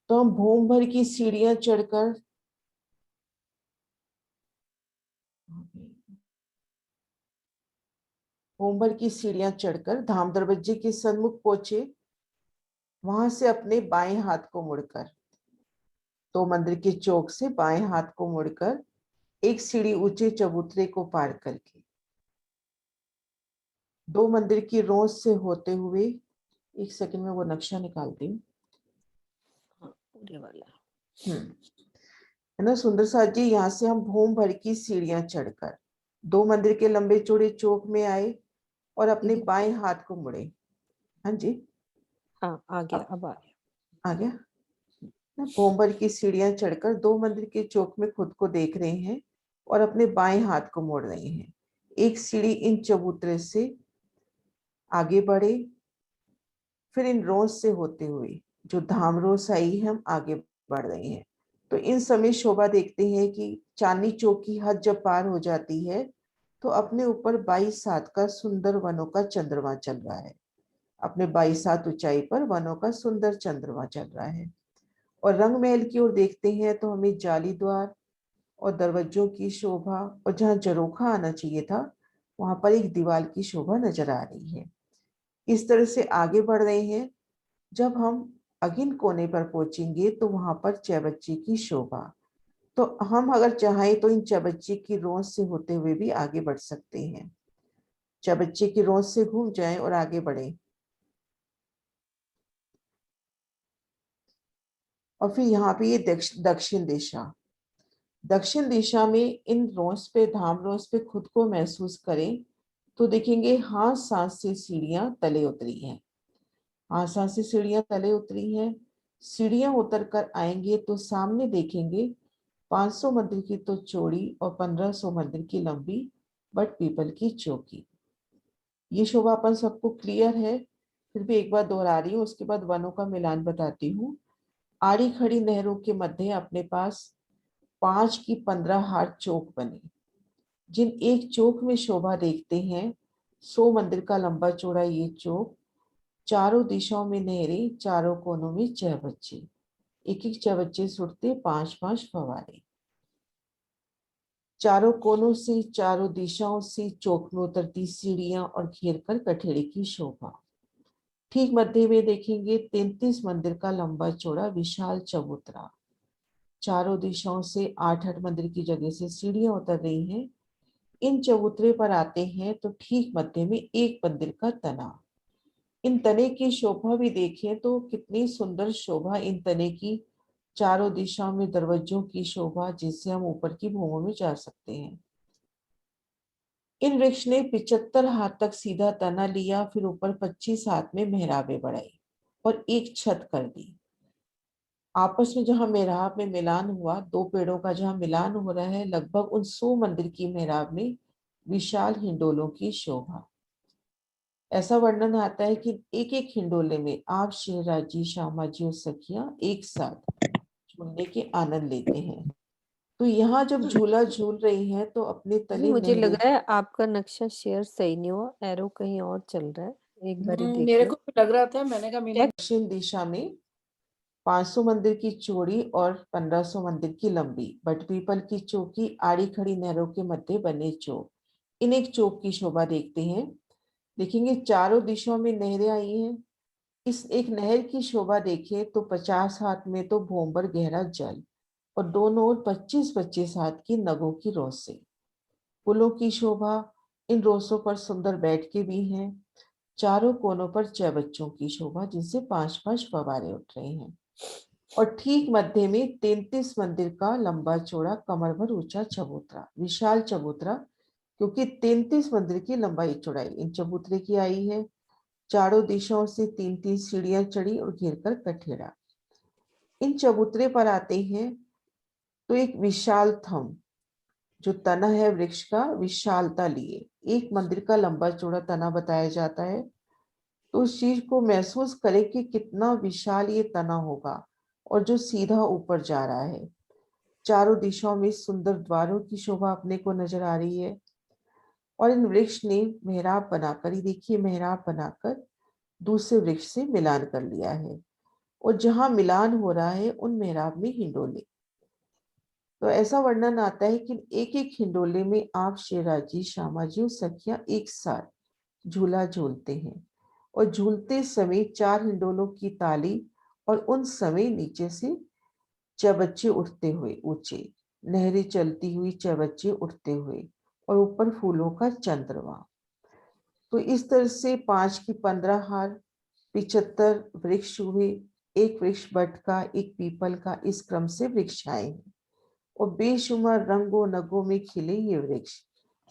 तो हम भूम भर की सीढ़ियां चढ़कर भूम की सीढ़ियां चढ़कर धाम दरवाजे के सन्मुख पहुंचे। वहां से अपने बाएं हाथ को मुड़कर, तो मंदिर के चौक से बाएं हाथ को मुड़कर एक सीढ़ी ऊंचे चबूतरे को पार करके दो मंदिर की रोज से होते हुए, एक सेकंड में वो नक्शा निकालती हूँ। हाँ, पूरे वाला है ना सुंदर साथ जी। यहाँ से हम भूम भर की सीढ़ियां चढ़कर दो मंदिर के लंबे चौड़े चौक में आए और अपने बाएं हाथ को मुड़े। हाँ जी, हाँ आ गया, अब आ गया। भूम भर की सीढ़ियां चढ़कर दो मंदिर के चौक में खुद को देख रहे हैं और अपने बाएं हाथ को मोड़ रहे हैं। एक सीढ़ी इन चबूतरे से आगे बढ़े, फिर इन रोज से होते हुए जो धाम रोज आई है हम आगे बढ़ रहे हैं। तो इन समय शोभा देखते हैं कि चांदनी चौक की हद जब पार हो जाती है तो अपने ऊपर 22 हाथ का सुंदर वनों का चंद्रमा चल रहा है। अपने 22 हाथ ऊंचाई पर वनों का सुंदर चंद्रमा चल रहा है। और रंग महल की ओर देखते हैं तो हमें जाली द्वार और दरवाजों की शोभा, और जहाँ झरोखा आना चाहिए था वहां पर एक दीवार की शोभा नजर आ रही है। इस तरह से आगे बढ़ रहे हैं। जब हम अगिन कोने पर पहुंचेंगे तो वहां पर चौबच्चे की शोभा। तो हम अगर चाहें तो इन चौबच्चे की रोज से होते हुए भी आगे बढ़ सकते हैं। चौबच्चे की रोज से घूम जाएं और आगे बढ़े। और फिर यहाँ पे ये दक्षिण दिशा, दक्षिण दिशा में इन रोज पे, धाम रोज पे खुद को महसूस करें तो देखेंगे हाथ सांस से सीढ़ियां तले उतरी हैं। हाथ सांस से सीढ़ियां तले उतरी हैं। सीढ़ियां उतर कर आएंगे तो सामने देखेंगे 500 मंदिर की तो चौड़ी और 1500 मंदिर की लंबी बट पीपल की चौकी। ये शोभा अपन सबको क्लियर है, फिर भी एक बार दोहरा रही हूँ, उसके बाद वनों का मिलान बताती हूँ। आड़ी खड़ी नहरों के मध्य अपने पास 5 की 15 हाट चौक बने, जिन एक चौक में शोभा देखते हैं। 100 मंदिर का लंबा चौड़ा ये चौक, चारों दिशाओं में नहरें, चारों कोनों में चौबच्चे, एक एक चौबच्चे सुटते 5-5 फवारे। चारों कोनों से, चारों दिशाओं से चौक में उतरती सीढ़ियां और घेर कर कठेड़े की शोभा। ठीक मध्य में देखेंगे 33 मंदिर का लंबा चौड़ा विशाल चबूतरा। चारों दिशाओं से 8-8 मंदिर की जगह से सीढ़ियां उतर रही हैं। इन चबूतरे पर आते हैं तो ठीक मध्य में एक मंदिर का तना। इन तने की शोभा भी देखें तो कितनी सुंदर शोभा इन तने की। चारों दिशाओं में दरवाजों की शोभा, जिससे हम ऊपर की भूमि में जा सकते हैं। इन वृक्ष ने 75 हाथ तक सीधा तना लिया, फिर ऊपर 25 हाथ में मेहराबे बढ़ाई और एक छत कर दी। आपस में जहां मेहराब में मिलान हुआ, दो पेड़ों का जहां मिलान हो रहा है, लगभग उन 100 मंदिर की मेहराब में विशाल हिंडोलों की शोभा। ऐसा वर्णन आता है कि एक एक हिंडोले में आप शेराजी, श्यामा जी और सखियां एक साथ झूलने के आनंद लेते हैं। तो यहाँ जब झूला झूल रही हैं तो अपने तले मुझे लग नहरों, रहा है आपका नक्शा शेयर सही नहीं हुआ, एरो कहीं और चल रहा है, एक बार देख मेरे लो। को भी लग रहा था, मैंने कहा मीना दक्षिण दिशा में 500 मंदिर की चौड़ी और 1500 मंदिर की लंबी बट पीपल की चौकी, आड़ी खड़ी नहरों के मध्य बने चौक। इन एक चौक की शोभा देखते हैं। देखेंगे चारों दिशाओं में नहरें आई हैं। इस एक नहर की शोभा देखें तो 50 हाथ में तो भोंबर गहरा जल और दोनों ओर 25-25 हाथ की नगों की रोसे। पुलों की शोभा, इन रोसों पर सुंदर बैठ के भी हैं। चारों कोनों पर चौबच्चों की शोभा, जिनसे 5-5 फवारे उठ रहे हैं। और ठीक मध्य में 33 मंदिर का लंबा चौड़ा कमर भर ऊंचा चबूतरा, विशाल चबूतरा, क्योंकि 33 मंदिर की लंबाई चौड़ाई इन चबूतरे की आई है। चारों दिशाओं से 3-3 सीढ़ियां चढ़ी और घेर कर कठेड़ा। इन चबूतरे पर आते हैं तो एक विशाल थम, जो तना है वृक्ष का, विशालता लिए एक मंदिर का लंबा चौड़ा तना बताया जाता है। तो उस चीज को महसूस करें कि कितना विशाल ये तना होगा और जो सीधा ऊपर जा रहा है। चारों दिशाओं में सुंदर द्वारों की शोभा अपने को नजर आ रही है। और इन वृक्ष ने मेहराब बनाकर, ही देखिए मेहराब बनाकर दूसरे वृक्ष से मिलान कर लिया है। और जहां मिलान हो रहा है उन मेहराब में हिंडोले। तो ऐसा वर्णन आता है कि एक एक हिंडोले में आप शेराजी श्यामाजी और सखियां एक साथ झूला झूलते हैं और झूलते समय चार हिंडोलों की ताली और उन समय नीचे से चबच्चे उठते हुए ऊंचे, नहरें चलती हुई चबच्चे उठते हुए और ऊपर फूलों का चंद्रमा। तो इस तरह से 5 की 15 हार, 75 वृक्ष हुए, एक वृक्ष बट का, एक पीपल का, इस क्रम से वृक्ष आए हैं और बेशुमार रंगों नगों में खिले ये वृक्ष,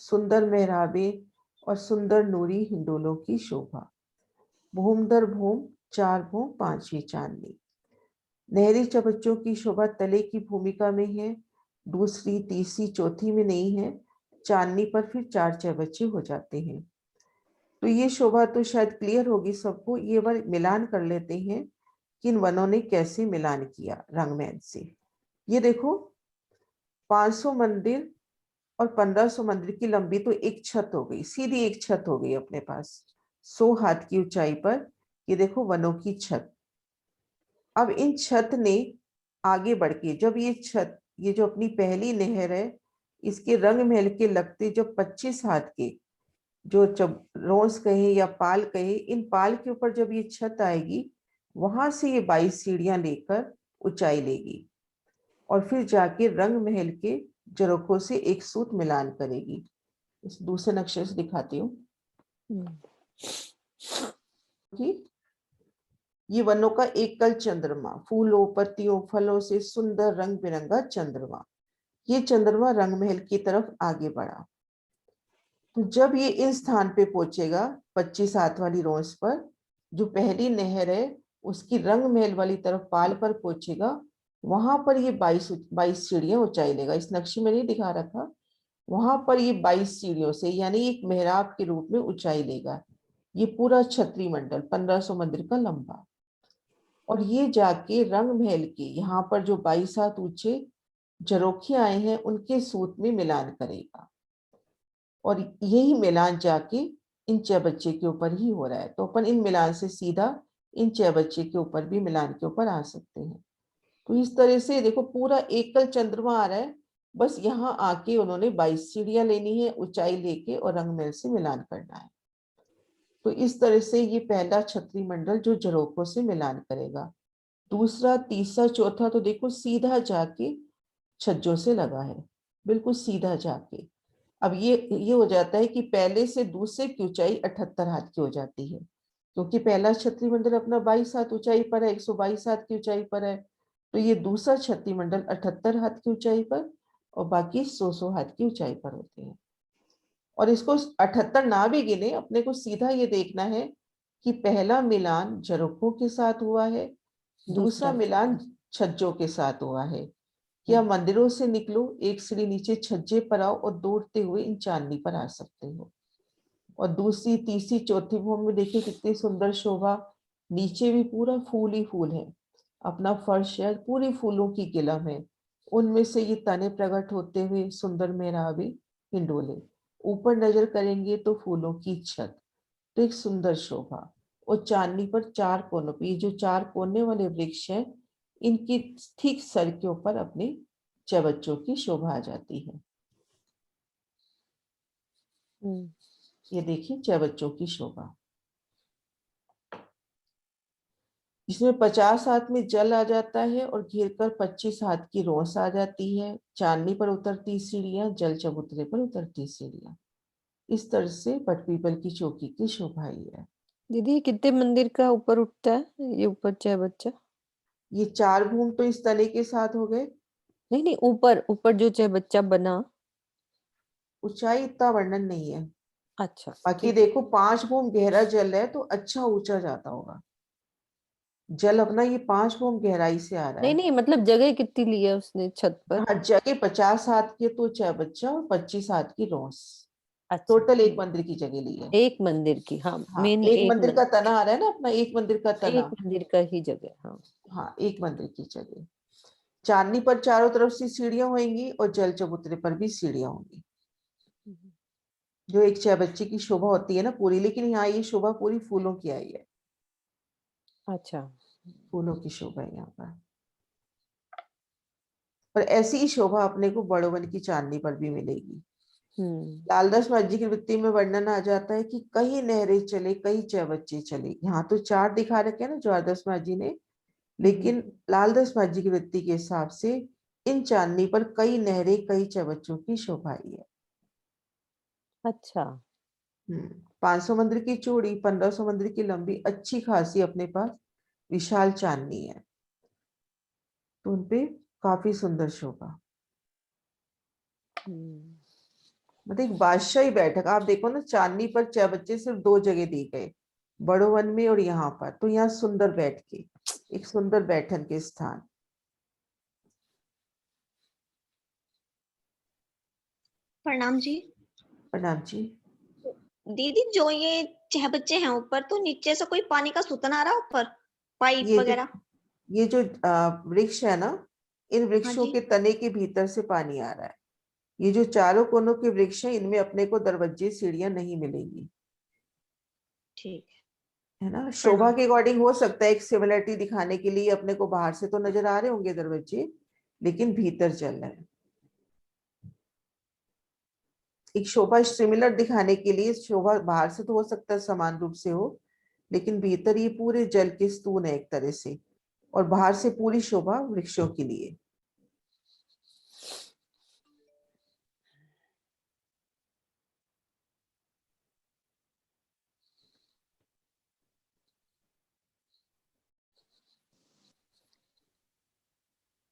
सुंदर मेहराबे और सुंदर नूरी हिंडोलों की शोभा। भूम दर भूम, चार भूम पांचवी चांदनी। नहरी चबच्चों की शोभा तले की भूमिका में है, दूसरी तीसरी चौथी में नहीं है। चांदनी पर फिर चार चबच्चे हो जाते हैं। तो ये शोभा तो शायद क्लियर होगी सबको। ये बार मिलान कर लेते हैं कि इन वनों ने कैसे मिलान किया रंगमहल से। ये देखो, 500 मंदिर और 1500 मंदिर की लंबी तो एक छत हो गई, सीधी एक छत हो गई अपने पास, 100 हाथ की ऊंचाई पर। ये देखो वनों की छत। अब इन छत ने आगे बढ़ के, जब ये छत, ये जो अपनी पहली नहर है, इसके रंग महल के लगते जब 25 हाथ के, जो जब रोज कहे या पाल कहे, इन पाल के ऊपर जब ये छत आएगी, वहां से ये 22 सीढ़ियां लेकर ऊंचाई लेगी और फिर जाके रंग महल के झरोखों से एक सूत मिलान करेगी। इस दूसरे नक्शे से दिखाती हूँ कि ये वनों का एकल चंद्रमा, फूलों पत्तियों फलों से सुंदर रंग बिरंगा चंद्रमा। ये चंद्रमा रंग महल की तरफ आगे बढ़ा। तो जब ये इस स्थान पे पहुंचेगा 25 हाथ वाली रोंस पर, जो पहली नहर है उसकी रंग महल वाली तरफ पाल पर पहुंचेगा, वहां पर ये 22 सीढ़ियां ऊंचाई लेगा। इस नक्शे में नहीं दिखा रखा, वहां पर ये 22 सीढ़ियों से, यानी एक मेहराब के रूप में ऊंचाई लेगा। ये पूरा छत्री मंडल 1500 मंदिर का लंबा। और ये जाके रंग महल के यहाँ पर जो 22 हाथ ऊंचे झरोखे आए हैं उनके सूत में मिलान करेगा। और यही मिलान जाके इन चबच्चे के ऊपर ही हो रहा है। तो अपन इन मिलान से सीधा इन चबच्चे के ऊपर भी, मिलान के ऊपर आ सकते हैं। तो इस तरह से देखो पूरा एकल चंद्रमा आ रहा है, बस यहाँ आके उन्होंने 22 सीढ़ियां लेनी है ऊंचाई लेके और रंगमहल से मिलान करना है। तो इस तरह से ये पहला छत्री मंडल जो झरोखों से मिलान करेगा। दूसरा तीसरा चौथा तो देखो सीधा जाके छज्जों से लगा है, बिल्कुल सीधा जाके। अब ये हो जाता है कि पहले से दूसरे की ऊंचाई 78 हाथ की हो जाती है, क्योंकि पहला छत्री मंडल अपना 22 हाथ ऊंचाई पर है, 122 हाथ की ऊंचाई पर है। तो ये दूसरा छत्री मंडल 78 हाथ की ऊंचाई पर और बाकी 100 हाथ की ऊंचाई पर होते हैं। और इसको 78 ना भी गिने, अपने को सीधा ये देखना है कि पहला मिलान झरोखों के साथ हुआ है, दूसरा दूसरा मिलान छज्जों के साथ हुआ है। या हम्म, मंदिरों से निकलो, एक सीढ़ी नीचे छज्जे पर आओ और दौड़ते हुए इन चांदनी पर आ सकते हो। और दूसरी तीसरी चौथी भूमि में देखिए कितनी सुंदर शोभा, नीचे भी पूरा फूल ही फूल है, अपना फर्श है पूरी फूलों की गिलम है, उनमें से ये तने प्रकट होते हुए सुंदर मेहराबे हिंडोले। ऊपर नजर करेंगे तो फूलों की छत, तो एक सुंदर शोभा। और चांदनी पर चार कोनों पे, ये जो चार कोने वाले वृक्ष हैं, इनकी ठीक सर के ऊपर अपने चबच्चों की शोभा आ जाती है। हम्म, ये देखिए चबच्चों की शोभा, जिसमें 50 हाथ में जल आ जाता है और घेर कर 25 हाथ की रोस आ जाती है। चांदनी पर उतरती सीढ़ियां, जल चबूतरे पर उतरती सीढ़ियां। इस तरह से पटपीपल की चौकी की शोभा ये है। दीदी ये कितने मंदिर का ऊपर उठता है ये ऊपर चाहे बच्चा? ये चार भूम तो इस तले के साथ हो गए। नहीं नहीं, ऊपर ऊपर जो चाहे बच्चा बना। ऊंचाई इतना वर्णन नहीं है। अच्छा बाकी ठीक है। देखो 5 भूम गहरा जल है तो अच्छा ऊंचा जाता होगा जल अपना, ये 5 भूम गहराई से आ रहा नहीं है। नहीं, मतलब जगह कितनी ली है उसने छत पर? हाँ, जगह 50 हाथ की तो चाय बच्चा और 25 हाथ की रोस, अच्छा टोटल एक मंदिर की जगह ली है। एक मंदिर की, हाँ हाँ, मेन एक एक मंदिर का मंदिर तना आ रहा है ना अपना, एक मंदिर का तना। एक मंदिर का ही जगह, हाँ। हाँ, एक मंदिर की जगह। चांदनी पर चारों तरफ से सीढ़ियां होंगी और जल चबूतरे पर भी सीढ़ियां होंगी, हम्म, जो एक चाय बच्चे की शोभा होती है ना पूरी। लेकिन यहाँ ये शोभा पूरी फूलों की आई है। अच्छा फूलों की शोभा है यहाँ पर। और ऐसी ही शोभा अपने को बड़ो वन की चांदनी पर भी मिलेगी। लालदास मांझी की वृत्ति में वर्णन आ जाता है कि कई नहरें चले कई चवच्चे चले। यहाँ तो चार दिखा रखे हैं ना ज्वारदास मांझी ने, लेकिन लालदास मांझी की वृत्ति के हिसाब से इन चांदनी पर कई नहरें कई चवच्चों की शोभा आई है। अच्छा। 500 मंदिर की चौड़ी 1500 मंदिर की लंबी अच्छी खासी अपने पास विशाल चांदनी है, तो उनपे काफी सुंदर शोभा। मतलब एक बादशाही बैठक। आप देखो ना, चांदनी पर चवच्चे सिर्फ दो जगह दिए गए, बड़ो वन में और यहाँ पर। तो यहाँ सुंदर बैठ के एक सुंदर बैठन के स्थान। प्रणाम जी। प्रणाम जी। दीदी, जो ये 6 बच्चे हैं ऊपर, तो नीचे से कोई पानी का सूतन आ रहा है ऊपर, पाइप ये जो वगैरह? ये जो वृक्ष है ना, इन हाँ वृक्षों जी। के तने के भीतर से पानी आ रहा है। ये जो चारों कोनों के वृक्ष हैं, इनमें अपने को दरवाजे सीढ़ियां नहीं मिलेंगी। ठीक है ना, शोभा प्रणाम। के अकॉर्डिंग हो सकता है एक सिमिलरिटी दिखाने के लिए अपने को बाहर से तो नजर आ रहे होंगे दरवाजे, लेकिन भीतर चल रहा है। एक शोभा सिमिलर दिखाने के लिए शोभा बाहर से तो हो सकता है समान रूप से हो, लेकिन भीतर ये पूरे जल के स्तून है एक तरह से, और बाहर से पूरी शोभा वृक्षों के लिए।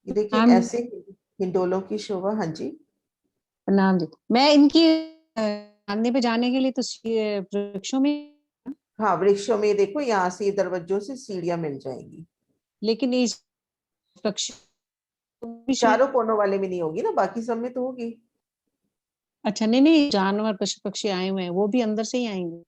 ये देखिए प्रणाम ऐसे हिंडोलों की शोभा। हाँ जी। प्रणाम जी। मैं इनकी चांदनी पे जाने के लिए तो वृक्षों में, हाँ, वृक्षों में देखो, यहाँ से दरवाजों से सीढ़ियां मिल जाएंगी। लेकिन इस वृक्ष चारों कोनों वाले में नहीं होगी ना, बाकी सब में तो होगी। अच्छा, नहीं नहीं, जानवर पशु पक्षी आए हुए हैं, वो भी अंदर से ही आएंगे।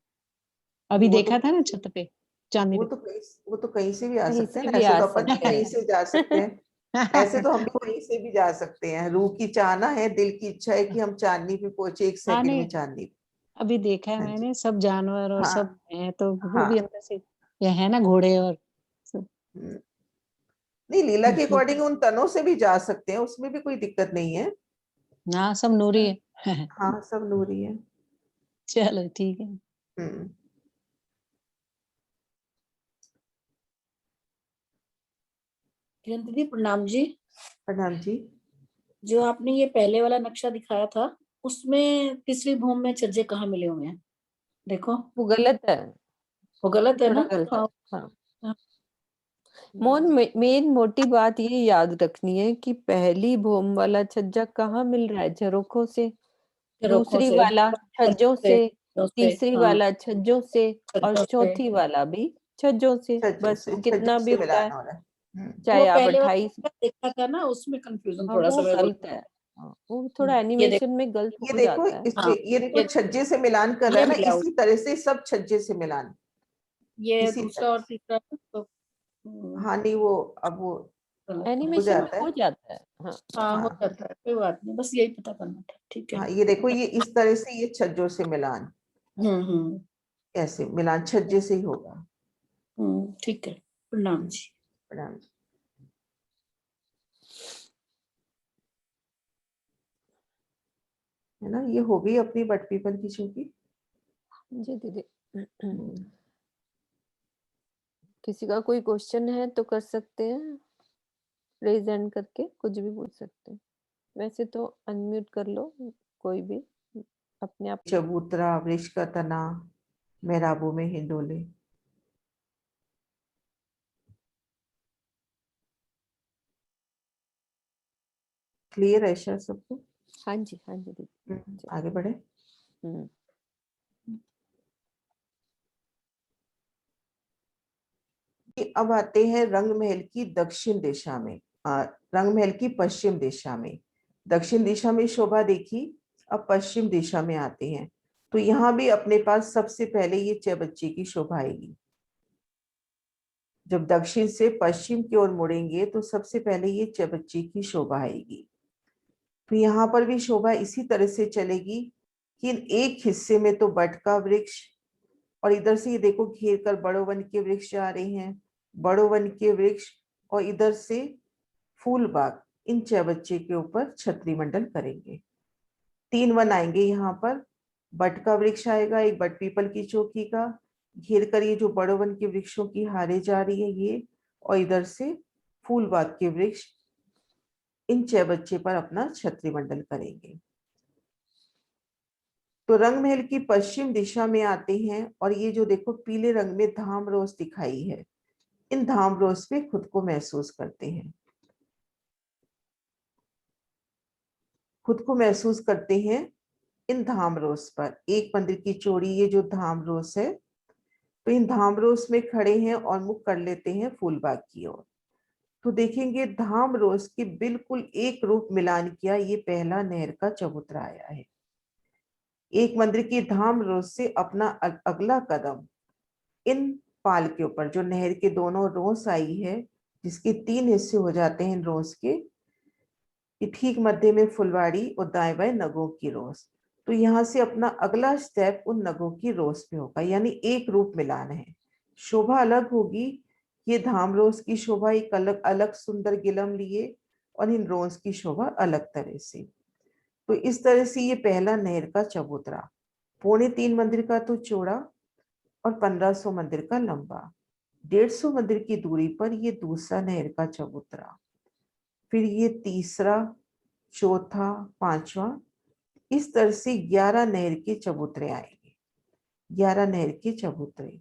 अभी वो तो देखा था ना छत पे, चांदनी वो पे। तो कहीं वो तो कहीं से भी आ कहीं सकते हैं से ना, भी ऐसे आ तो अपन भी सकते कहीं हैं। से जा सकते हैं। ऐसे तो हम भी कहीं से भी जा सकते हैं। रूह की चाहना है, दिल की इच्छा है कि हम चांदनी पे पहुंचे एक हाँ सेकंड में नहीं, चांदनी पे। अभी देखा है हाँ जी। मैंने, सब जानवर और हाँ सब हैं, तो वो हाँ। भी अंदर से, ये है ना घोड़े और सब। हम्म, नहीं, लीला के अकॉर्डिंग उन तनों से भी जा सकते हैं, उसमें भी कोई दिक्कत नहीं है। हाँ, सब नूरी है। हाँ, सब नूरी है। चलो ठीक है। हम्म। किरण दीदी प्रणाम जी। प्रणाम जी। जो आपने ये पहले वाला नक्शा दिखाया था, उसमें तीसरी भूमि में छज्जे कहाँ मिले हुए हैं? देखो, वो गलत है, वो गलत है थोड़ा ना? गलत है। हाँ। हाँ, हाँ। मेन मोटी बात ये याद रखनी है कि पहली भूम वाला छज्जा कहाँ मिल रहा है? झरोखों से, झरोखों दूसरी से, वाला छज्जों से, छज्जों से, तीसरी हाँ, वाला छज्जों से, और छज्जों से। चौथी वाला भी छज्जों से। छज्जों बस से, वो छज्जों कितना भी से होता है, मिलान हो रहा है। वो चाहे आप पहले वाला 28। नक्शा देखा था ना, उसमें कंफ्यूजन हाँ, थोड़ा सा वो मेरे को गलत लगा। है। हाँ, वो थोड़ा ये एनिमेशन देखो, में गलत ये हो देखो जाता है। इसमें, हाँ, ये देखो ये छज्जे से मिलान कर रहा ये है ना, मिला हुआ, इसी तरह से सब छज्जे से मिलान, ये इसी दूसरा तरह और से। तीसरा है, तो हाँ नहीं, वो अब वो गलत है। हो एनिमेशन में जाता है। हो जाता है। हाँ, हाँ, हो हाँ जाता है, कोई बात नहीं, बस यही पता करना था। ठीक है। हाँ, ये देखो, ये इस तरह से, ये छज्जों से मिलान, हम्म। ऐसे मिलान छज्जे से ही होगा। ठीक है। प्रणाम जी। प्रणाम। है ना, ये हो गई अपनी बट पीपल की चौकी। जी दीदी। हम्म, किसी का कोई क्वेश्चन है तो कर सकते हैं, रेज हैंड करके कुछ भी पूछ सकते हैं। वैसे तो अनम्यूट कर लो कोई भी, अपने आप। चबूतरा, वृक्ष का तना, मेहराबों में हिंडोले। क्लियर है शायद सबको? हाँ जी, हाँ जी दीदी। आगे बढ़े। हम्म। अब आते हैं रंग महल की दक्षिण दिशा में, रंग महल की पश्चिम दिशा में। दक्षिण दिशा में शोभा देखी, अब पश्चिम दिशा में आते हैं। तो यहाँ भी अपने पास सबसे पहले ये चबच्चे की शोभा आएगी। जब दक्षिण से पश्चिम की ओर मुड़ेंगे तो सबसे पहले ये चबच्चे की शोभा आएगी। तो यहाँ पर भी शोभा इसी तरह से चलेगी कि एक हिस्से में तो बट का वृक्ष, और इधर से ये देखो घेर कर बड़ो वन के वृक्ष जा रहे हैं, बड़ो वन के वृक्ष और इधर से फूल बाग, इन चौबच्चे के ऊपर छतरी मंडल करेंगे। 3 वन आएंगे यहाँ पर, बट का वृक्ष आएगा, एक बट पीपल की चौकी का, घेर कर ये जो बड़ो वन के वृक्षों की हारे जा रही है ये, और इधर से फूल बाग के वृक्ष, इन चौबच्चे पर अपना छतरी मंडल करेंगे। तो रंग महल की पश्चिम दिशा में आते हैं और ये जो देखो पीले रंग में धाम रोज दिखाई है, इन धाम रोज पे खुद को महसूस करते हैं, खुद को महसूस करते हैं इन धाम रोज पर। एक मंदिर की चोरी, ये जो धाम रोज है, तो इन धाम रोज में खड़े हैं और मुख कर लेते हैं फूलबाग की ओर। तो देखेंगे धाम रोज के बिल्कुल एक रूप मिलान किया, ये पहला नहर का चबूतरा आया है। एक मंदिर की धाम रोज से अपना अगला कदम इन पाल के ऊपर, जो नहर के दोनों रोस आई है, जिसके 3 हिस्से हो जाते हैं इन रोस के, ठीक मध्य में फुलवाड़ी और दाएं बाएं नगों की रोस। तो यहाँ से अपना अगला स्टेप उन नगों की रोस पे होगा, यानी एक रूप मिलान है। शोभा अलग होगी, ये धाम रोस की शोभा एक अलग अलग सुंदर गिलम लिए, और इन रोस की शोभा अलग तरह से। तो इस तरह से ये पहला नहर का चबूतरा, 3.25 मंदिर का तो चौड़ा और 1500 मंदिर का लंबा, 150 मंदिर की दूरी पर ये दूसरा नहर का चबूतरा, फिर ये तीसरा, चौथा, पांचवा, इस तरह से 11 नहर के चबूतरे आएंगे, 11 नहर के चबूतरे।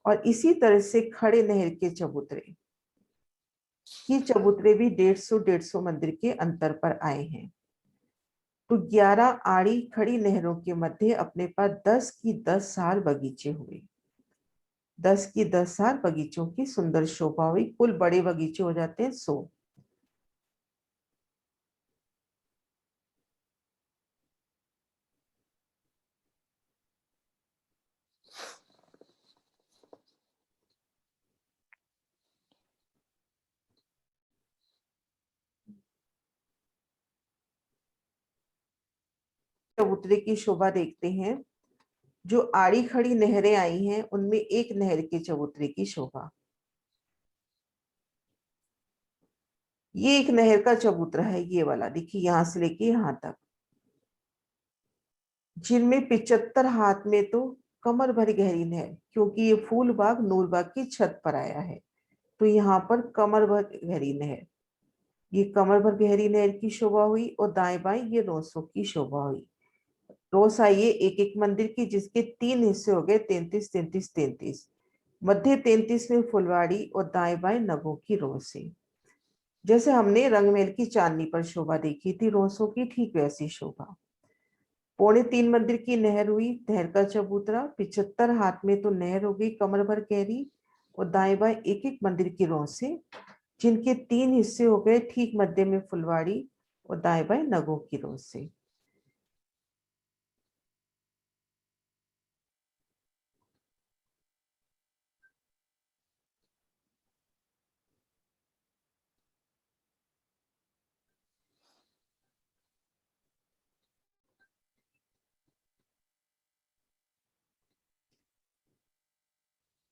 और इसी तरह से खड़े नहर के चबूतरे, ये चबूतरे भी 150 मंदिर के अंतर पर आए हैं। तो 11 आड़ी खड़ी नहरों के मध्य अपने पास 10 की 10 सार बगीचे हुए, 10 की 10 सार बगीचों की सुंदर शोभा हुई, कुल बड़े बगीचे हो जाते हैं 100। चबूतरे की शोभा देखते हैं, जो आड़ी खड़ी नहरें आई हैं उनमें एक नहर के चबूतरे की शोभा, ये एक नहर का चबूतरा है, ये वाला देखिए यहां से लेके यहां तक, जिनमें 75 हाथ में तो कमर भर गहरी नहर, क्योंकि ये फूल बाग नूर बाग की छत पर आया है, तो यहाँ पर कमर भर गहरी नहर, ये कमर भर गहरी नहर की शोभा हुई, और दाएं बाएं ये रोसों की शोभा हुई। रोस आई है एक एक मंदिर की, जिसके 3 हिस्से हो गए 33 33 33, मध्य 33 में फुलवाड़ी और दाएं बाएं नगों की रोसे। जैसे हमने रंगमहल की चांदनी पर शोभा देखी थी रोसों की, ठीक वैसी शोभा। 3.25 मंदिर की नहर हुई, नहर का चबूतरा, 75 हाथ में तो नहर हो गई कमर भर गहरी, और दाएं बाएं एक एक मंदिर की रोसे, जिनके 3 हिस्से हो गए, ठीक मध्य में फुलवाड़ी और दाएं बाएं नगों की रोसे।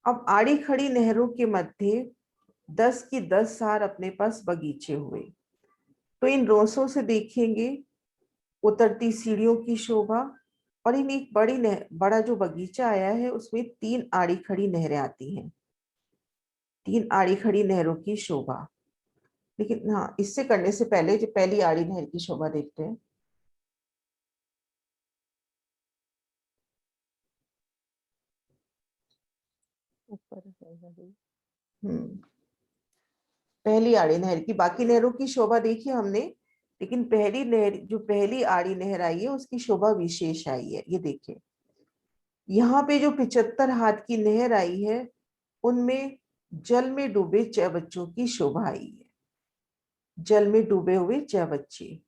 अब आड़ी खड़ी नहरों के मध्य 10 की 10 सार अपने पास बगीचे हुए, तो इन रोसों से देखेंगे उतरती सीढ़ियों की शोभा, और इन एक बड़ा जो बगीचा आया है उसमें 3 आड़ी खड़ी नहरें आती हैं, 3 आड़ी खड़ी नहरों की शोभा। लेकिन हाँ, इससे करने से पहले जो पहली आड़ी नहर की शोभा देखते हैं। ऊपर है वही। पहली आड़ी नहर की, बाकी नहरों की शोभा देखी हमने, लेकिन पहली नहर, जो पहली आड़ी नहर आई है उसकी शोभा विशेष आई है। ये देखिए यहाँ पे जो 75 हाथ की नहर आई है, उनमें जल में डूबे चौबच्चों की शोभा आई है, जल में डूबे हुए चौबच्चे,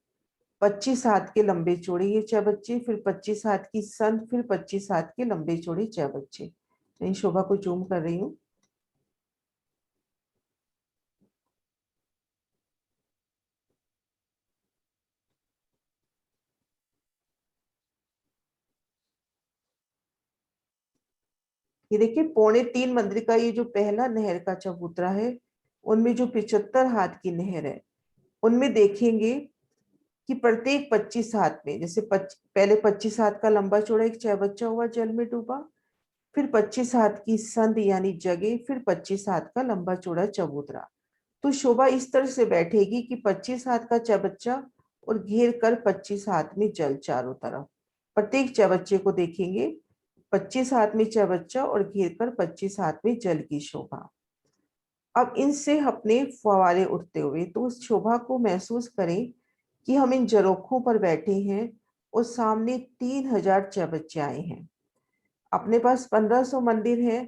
25 हाथ के लंबे चौड़े ये चौबच्चे, फिर 25 हाथ की संत, फिर 25 हाथ के लंबे चौड़े चौबच्चे। मैं शोभा को जूम कर रही हूँ। ये देखिए 3.25 मंदिर का ये जो पहला नहर का चबूतरा है, उनमें जो 75 हाथ की नहर है, उनमें देखेंगे कि प्रत्येक 25 हाथ में, जैसे पहले 25 हाथ का लंबा चौड़ा एक चौबच्चा हुआ जल में डूबा, फिर 25 हाथ की संध यानी जगह, फिर 25 हाथ का लंबा चौड़ा चबूतरा। तो शोभा इस तरह से बैठेगी कि 25 हाथ का चबच्चा और घेर कर 25 हाथ में जल चारों तरफ। प्रत्येक चबच्चे को देखेंगे 25 हाथ में चबच्चा और घेर कर 25 हाथ में जल की शोभा। अब इनसे अपने फव्वारे उठते हुए, तो उस शोभा को महसूस करें कि हम इन जरोखों पर बैठे हैं और सामने 3000 चबच्चे आए हैं। अपने पास 1500 मंदिर है,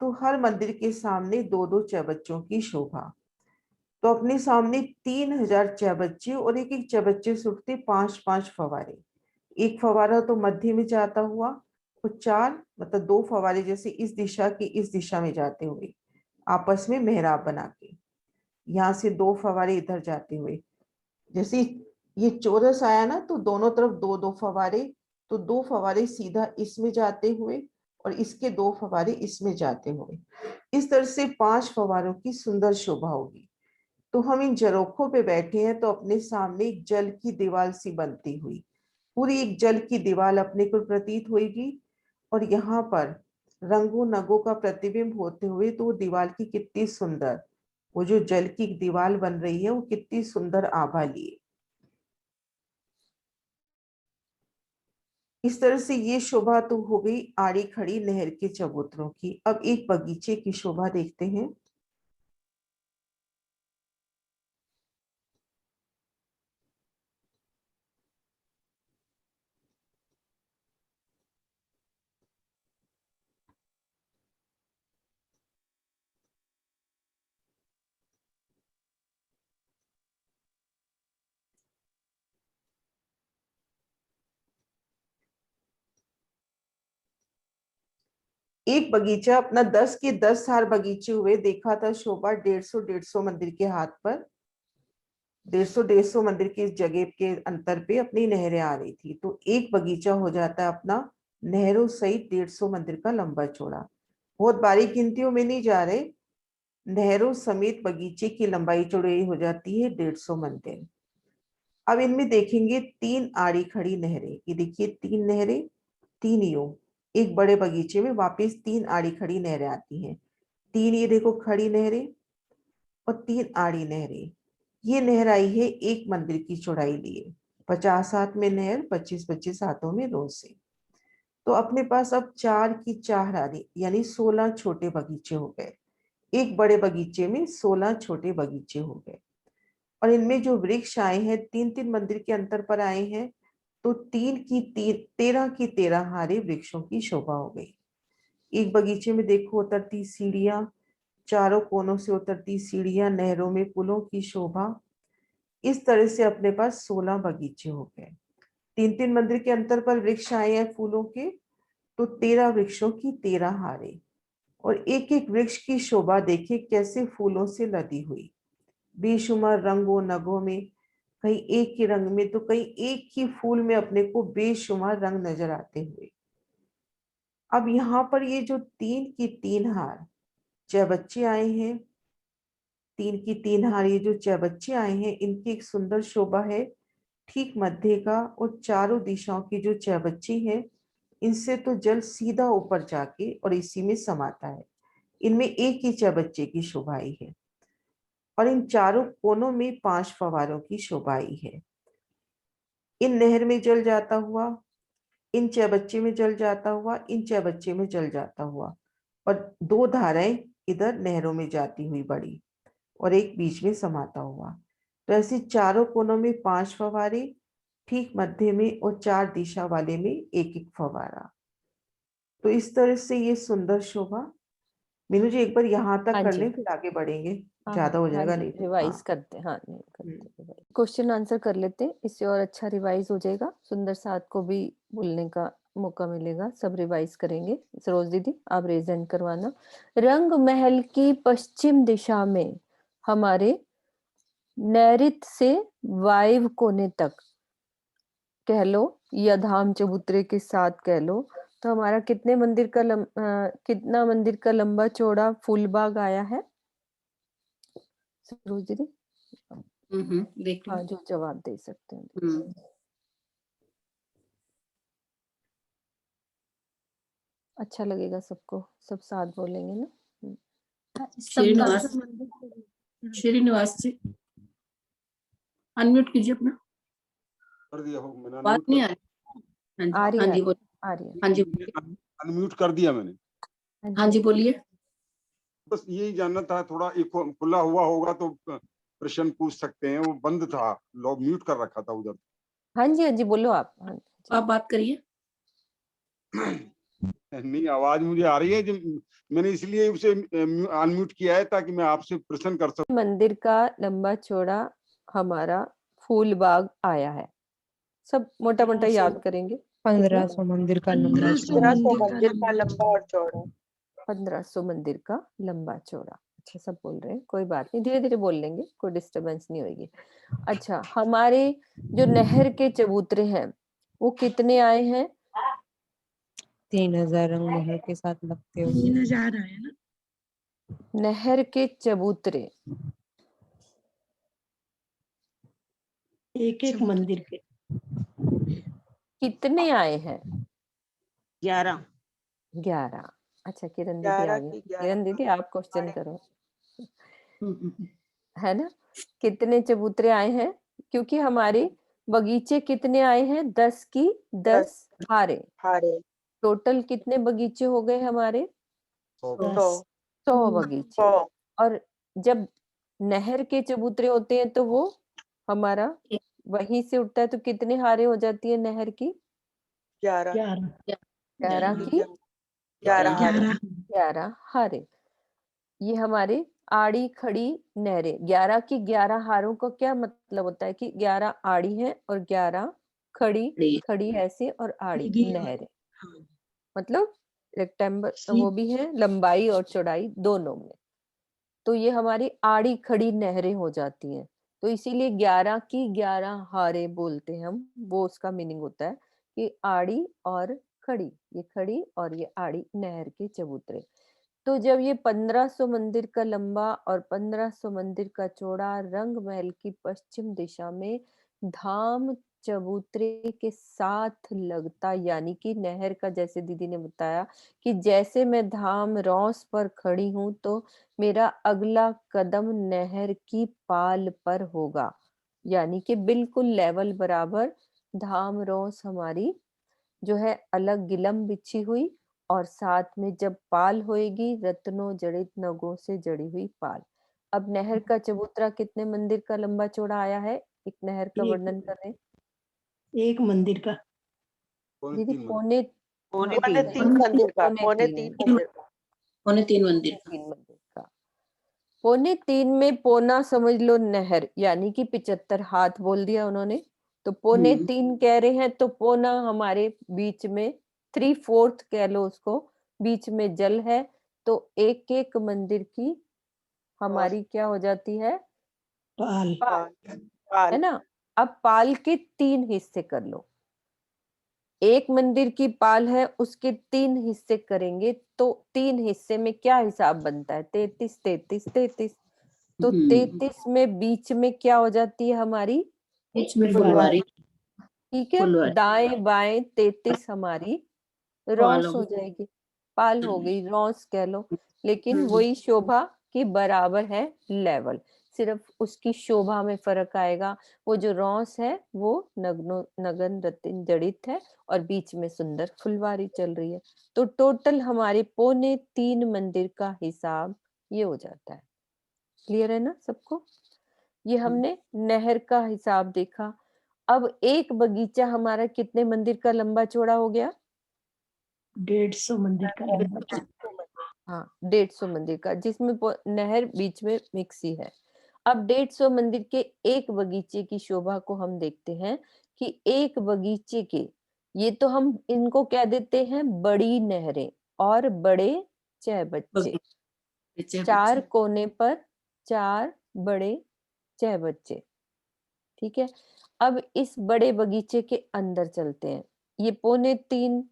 तो हर मंदिर के सामने 2-2 चबच्चों की शोभा। तो अपने सामने 3000 चबच्चे और एक एक चबच्चे से उठते 5-5 फव्वारे। एक फव्वारा तो मध्य में जाता हुआ और 4 मतलब 2 फव्वारे जैसे इस दिशा के इस दिशा में जाते हुए आपस में मेहराब बना के, यहाँ से 2 फव्वारे इधर जाते हुए, जैसे ये चौरस आया ना, तो दोनों तरफ 2-2 फव्वारे, तो 2 फव्वारे सीधा इसमें जाते हुए और इसके 2 फव्वारे इसमें जाते हुए, इस तरह से 5 फव्वारों की सुंदर शोभा होगी। तो हम इन जरोखों पे बैठे हैं, तो अपने सामने एक जल की दीवार सी बनती हुई, पूरी एक जल की दीवार अपने को प्रतीत होगी, और यहाँ पर रंगों नगों का प्रतिबिंब होते हुए, तो वो दीवार की कितनी सुंदर, वो जो जल की दीवार बन रही है वो कितनी सुंदर आभा लिए। इस तरह से ये शोभा तो हो गई आड़ी खड़ी नहर के चबूतरों की। अब एक बगीचे की शोभा देखते हैं। एक बगीचा अपना 10 के 10 हार बगीचे हुए, देखा था शोभा 150 मंदिर के हाथ पर, 150 मंदिर की जगह के अंतर पे अपनी नहरें आ रही थी। तो एक बगीचा हो जाता है अपना नहरों सहित 150 मंदिर का लंबा चौड़ा। बहुत बारीक गिनतियों में नहीं जा रहे, नहरों समेत बगीचे की लंबाई चौड़ाई हो जाती है 150 मंदिर। अब इनमें देखेंगे 3 आड़ी खड़ी नहरें, ये देखिए 3 नहरें, 3 योग, एक बड़े बगीचे में वापस 3 आड़ी खड़ी नहरें आती हैं। 3 ये देखो खड़ी नहरें और 3 आड़ी नहरें। ये नहर आई है एक मंदिर की चौड़ाई लिए, 50 हाथ में नहर, 25-25 हाथों में रोज से। तो अपने पास अब 4 की 4 आड़ी यानी 16 छोटे बगीचे हो गए। एक बड़े बगीचे में 16 छोटे बगीचे हो गए। और इनमें जो वृक्ष आए हैं 3-3 मंदिर के अंतर पर आए हैं, तो 13 की 13 हारे वृक्षों की शोभा हो गई। एक बगीचे में देखो उतरती सीढ़ियां, चारों कोनों से उतरती सीढ़ियां, नहरों में पुलों की शोभा। इस तरह से अपने पास 16 बगीचे हो गए। 3-3 मंदिर के अंतर पर वृक्ष आए हैं फूलों के, तो 13 वृक्षों की 13 हारे। और एक एक वृक्ष की शोभा देखे कैसे फूलों से लदी हुई, बेशुमार रंगों नगों में, कहीं एक ही रंग में तो कहीं एक ही फूल में अपने को बेशुमार रंग नजर आते हुए। अब यहाँ पर ये जो 3 की 3 हार चौबच्चे आए हैं, 3 की 3 हार ये जो चौबच्चे आए हैं, इनकी एक सुंदर शोभा है। ठीक मध्य का और चारों दिशाओं की जो चौबच्चे हैं, इनसे तो जल सीधा ऊपर जाके और इसी में समाता है। इनमें एक ही चौबच्चे की शोभा आई है और इन चारों कोनों में 5 फव्वारों की शोभा आई है। इन नहर में जल जाता हुआ, इन चौबच्चे में जल जाता हुआ, इन चौबच्चे में जल जाता हुआ, और 2 धाराएं इधर नहरों में जाती हुई बड़ी और एक बीच में समाता हुआ। तो ऐसे चारों कोनों में 5 फव्वारे, ठीक मध्य में और 4 दिशा वाले में एक एक फव्वारा। तो इस तरह से ये सुंदर शोभा। मीनू जी एक बार यहाँ तक हाँ कर जी। लें, फिर आगे बढ़ेंगे, हाँ ज्यादा हो हाँ जाएगा जी, नहीं तो। रिवाइज हाँ करते हाँ नहीं करते क्वेश्चन आंसर कर लेते हैं, इससे और अच्छा रिवाइज हो जाएगा, सुंदर साथ को भी बोलने का मौका मिलेगा, सब रिवाइज करेंगे। सरोज दीदी आप रेज हैंड करवाना। रंग महल की पश्चिम दिशा में हमारे नैऋत्य से वायव्य कोने तक कह लो या धाम चबूतरे के साथ कह लो, तो हमारा कितने मंदिर का कितना मंदिर का लंबा चौड़ा फूलबाग आया है सरोज दीदी? देख रही हाँ, हूँ। जो जवाब दे सकते हैं। हम्म, अच्छा लगेगा सबको, सब साथ बोलेंगे ना। श्रीनिवास श्रीनिवास जी अनम्यूट कीजिए अपना, कर दिया हो मैंने, बात अनम्यूट नहीं कर आ रही। आ हाँ रही जी, है, हाँ जी बोलिए। आ रही है। हाँ जी बोलिए। अनम्यूट कर दिया मैंने। हाँ जी बोलिए। बस यही जानना था, थोड़ा एक खुला हुआ होगा तो प्रश्न पूछ सकते हैं, वो बंद था, लोग म्यूट कर रखा था उधर। हाँ जी, हाँ जी, बोलो आप। हाँ जी। आप बात करिए। नहीं, आवाज मुझे आ रही है, जो मैंने इसलिए उसे अनम्यूट किया है ताकि मैं आपसे प्रश्न कर सकूं। मंदिर का लंबा चौड़ा हमारा फूलबाग आया है, सब मोटा मोटा याद करेंगे। 1500 मंदिर का लंबा 1500 मंदिर का लंबा और चौड़ा। 1500 मंदिर का लंबा चौड़ा। अच्छा, सब बोल रहे हैं, कोई बात नहीं, धीरे धीरे बोल लेंगे, कोई डिस्टरबेंस नहीं होगी। अच्छा, हमारे जो नहर के चबूतरे हैं वो कितने आए हैं? 3000 रंग मोहर के साथ लगते हुए 3000 आए ना। नहर के चबूतरे एक एक मंदिर के कितने आए हैं? 11। 11। अच्छा, किरण दीदी 11 आ गई। की 11 किरण दीदी आप क्वेश्चन करो, हम्म, है ना? कितने चबूतरे आए हैं? क्योंकि हमारे बगीचे कितने आए हैं? 10 की 10 हारे। हारे। टोटल कितने बगीचे हो गए हमारे? 100 100 बगीचे। 100 और जब नहर के चबूतरे होते हैं तो वो हमारा वहीं से उठता है, तो कितने हारे हो जाती है नहर की? 11 11 की 11 हारे। 11 हारे। ये हमारे आड़ी खड़ी नहरें। 11 की 11 हारों का क्या मतलब होता है कि 11 आड़ी हैं और 11 खड़ी खड़ी ऐसे और आड़ी नहरें, मतलब रेक्टेंगल वो भी है, लंबाई और चौड़ाई दोनों में। तो ये हमारी आड़ी खड़ी नहरें हो जाती हैं। तो इसीलिए 11 की 11 हारे बोलते हैं हम, वो उसका मीनिंग होता है कि आड़ी और खड़ी, ये खड़ी और ये आड़ी नहर के चबूतरे। तो जब ये 1500 मंदिर का लंबा और 1500 मंदिर का चौड़ा रंग महल की पश्चिम दिशा में धाम चबूतरे के साथ लगता, यानी कि नहर का, जैसे दीदी ने बताया कि जैसे मैं धाम रौस पर खड़ी हूं तो मेरा अगला कदम नहर की पाल पर होगा, यानी कि बिल्कुल लेवल बराबर धाम रौस हमारी जो है अलग गिलम बिछी हुई, और साथ में जब पाल होएगी रत्नों जड़ित नगों से जड़ी हुई पाल। अब नहर का चबूतरा कितने मंदिर का लंबा चौड़ा आया है? एक नहर का वर्णन करें एक मंदिर का कौन दीदी। तीन पौने पौने तीन 3 मंदिर का। पौने पौने तीन 3 मंदिर का। पौने 3 मंदिर का। 3 मंदिर का। पौने 3 में पौना समझ लो नहर, यानी कि 75 हाथ बोल दिया उन्होंने, तो पौने 3 कह रहे हैं, तो पौना हमारे बीच में 3/4 कह लो उसको, बीच में जल है, तो एक एक मंदिर की हमारी क्या हो जाती है? पाल पाल, है पाल। ना? अब पाल के 3 हिस्से कर लो। एक मंदिर की पाल है, उसके 3 हिस्से करेंगे तो 3 हिस्से में क्या हिसाब बनता है? 33 33 33। तो 33 में बीच में क्या हो जाती है हमारी? बीच में फुलवारी। ठीक है, फुलवारी। दाएं बाएं 33 हमारी रौस हो जाएगी, पाल हो गई, रौस कह लो। लेकिन वही शोभा के बराबर है लेवल, सिर्फ उसकी शोभा में फर्क आएगा। वो जो रौस है वो नगन रत्न जड़ित है और बीच में सुंदर फुलवारी चल रही है। तो टोटल हमारे पौने 3 मंदिर का हिसाब ये हो जाता है। क्लियर है ना सबको? ये हमने नहर का हिसाब देखा। अब एक बगीचा हमारा कितने मंदिर का लंबा चौड़ा हो गया? 150 मंदिर का लंबा चौड़ा। हाँ, 150 मंदिर का, जिसमें नहर बीच में मिक्स ही है। अब 150 मंदिर के एक बगीचे की शोभा को हम देखते हैं कि एक बगीचे के, ये तो हम इनको कह देते हैं बड़ी नहरें और बड़े चहबच्चे। 4 कोने पर 4 बड़े चहबच्चे। ठीक है, अब इस बड़े बगीचे के अंदर चलते हैं। ये पौने 3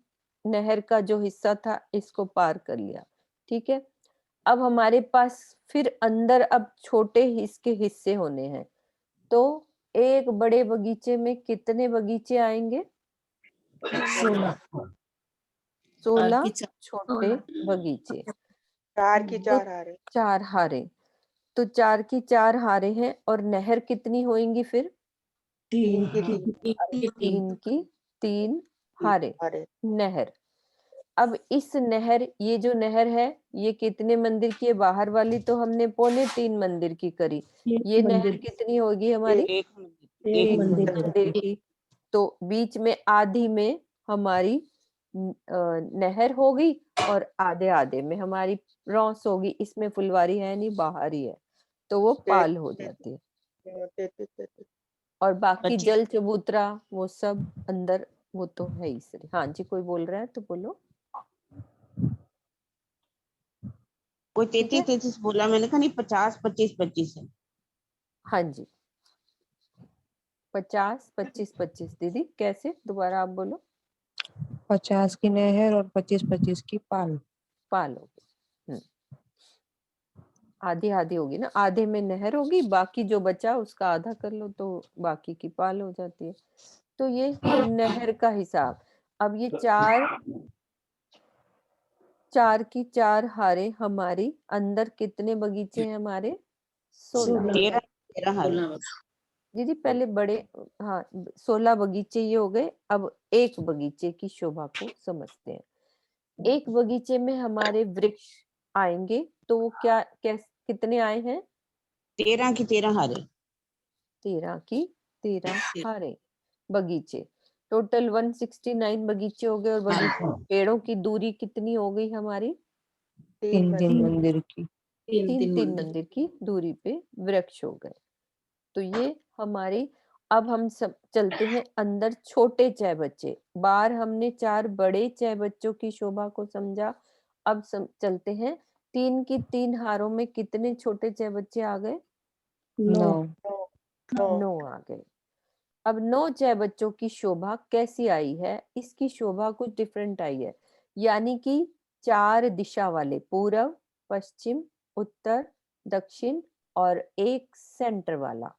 नहर का जो हिस्सा था इसको पार कर लिया, ठीक है। अब हमारे पास फिर अंदर अब छोटे इसके हिस्से होने हैं, तो एक बड़े बगीचे में कितने बगीचे आएंगे? 16 16 की चार। छोटे बगीचे। 4 की तो 4 आ रहे। 4 हारे, तो 4 की 4 हारे हैं और नहर कितनी होएंगी फिर? 3 3 की 3 3 की 3 हारे आ रहे। नहर। अब इस नहर, ये जो नहर है ये कितने मंदिर की है? बाहर वाली तो हमने 3.25 मंदिर की करी, ये नहर मंदिर कितनी होगी हमारी? एक एक एक मंदिर मंदिर की। तो बीच में आधी में हमारी नहर होगी और आधे आधे में हमारी रौस होगी। इसमें फुलवारी है नहीं, बाहर ही है, तो वो पाल हो जाती है। 33 और बाकी 25 जल चबूतरा वो सब अंदर, वो तो है ही सर। हाँ जी, कोई बोल रहा है तो बोलो। कोई ठीक है? 33 बोला, मैंने कहा नहीं 50 25 25 है। हाँ जी, 50 25 25। दीदी कैसे? दोबारा आप बोलो। 50 की नहर और 25-25 की पाल। पाल होगी। आधी आधी होगी ना, आधे में नहर होगी, बाकी जो बचा उसका आधा कर लो तो बाकी की पाल हो जाती है। तो ये नहर का हिसाब। अब ये 4 की 4 हारे हमारी, अंदर कितने बगीचे हैं हमारे? 16। 13 हारे। 16 दीदी पहले बड़े, हाँ 16 बगीचे ये हो गए। अब एक बगीचे की शोभा को समझते हैं। एक बगीचे में हमारे वृक्ष आएंगे तो वो क्या कितने आए हैं? 13 की 13 हारे। 13 की 13 हारे बगीचे। टोटल 169 बगीचे हो गए। और बगीचे पेड़ों की दूरी कितनी हो गई हमारी? 3 मंदिर की। 3 मंदिर की दूरी पे वृक्ष हो गए। तो ये हमारी, अब हम सब चलते हैं अंदर। छोटे चह बच्चे, बाहर हमने 4 बड़े चह बच्चों की शोभा को समझा। अब चलते हैं 3 की 3 हारों में कितने छोटे चह बच्चे आ गए? 9। 9 आ गए। अब 9 चह बच्चों की शोभा कैसी आई है? इसकी शोभा कुछ डिफरेंट आई है, यानी कि 4 दिशा वाले, पूर्व, पश्चिम, उत्तर, दक्षिण और एक सेंटर वाला।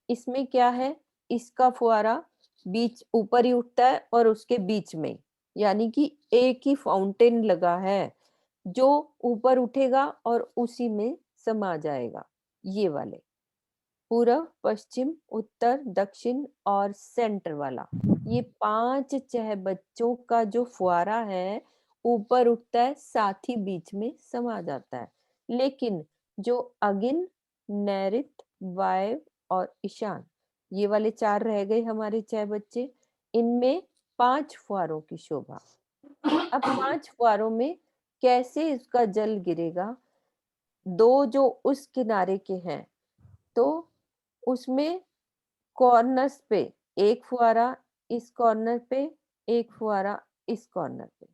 इसमें क्या है? इसका फुहारा बीच ऊपर ही उठता है और उसके बीच में, यानी कि एक ही फाउंटेन लगा है जो ऊपर उठेगा और उसी में समा जाएगा। ये वाले पूर्व, पश्चिम, उत्तर, दक्षिण और सेंटर वाला, ये 5 चह बच्चों का जो फुहारा है ऊपर उठता है, साथ ही बीच में समा जाता है। लेकिन जो अगिन, नैऋत, वायव्य और ईशान, ये वाले 4 रह गए हमारे चह बच्चे। इनमें 5 फुहारों की शोभा। अब 5 फुहारों में कैसे इसका जल गिरेगा? 2 जो उस किनारे के हैं, तो उसमें कॉर्नर्स पे एक फुहारा, इस कॉर्नर पे एक फुहारा, इस कॉर्नर पे,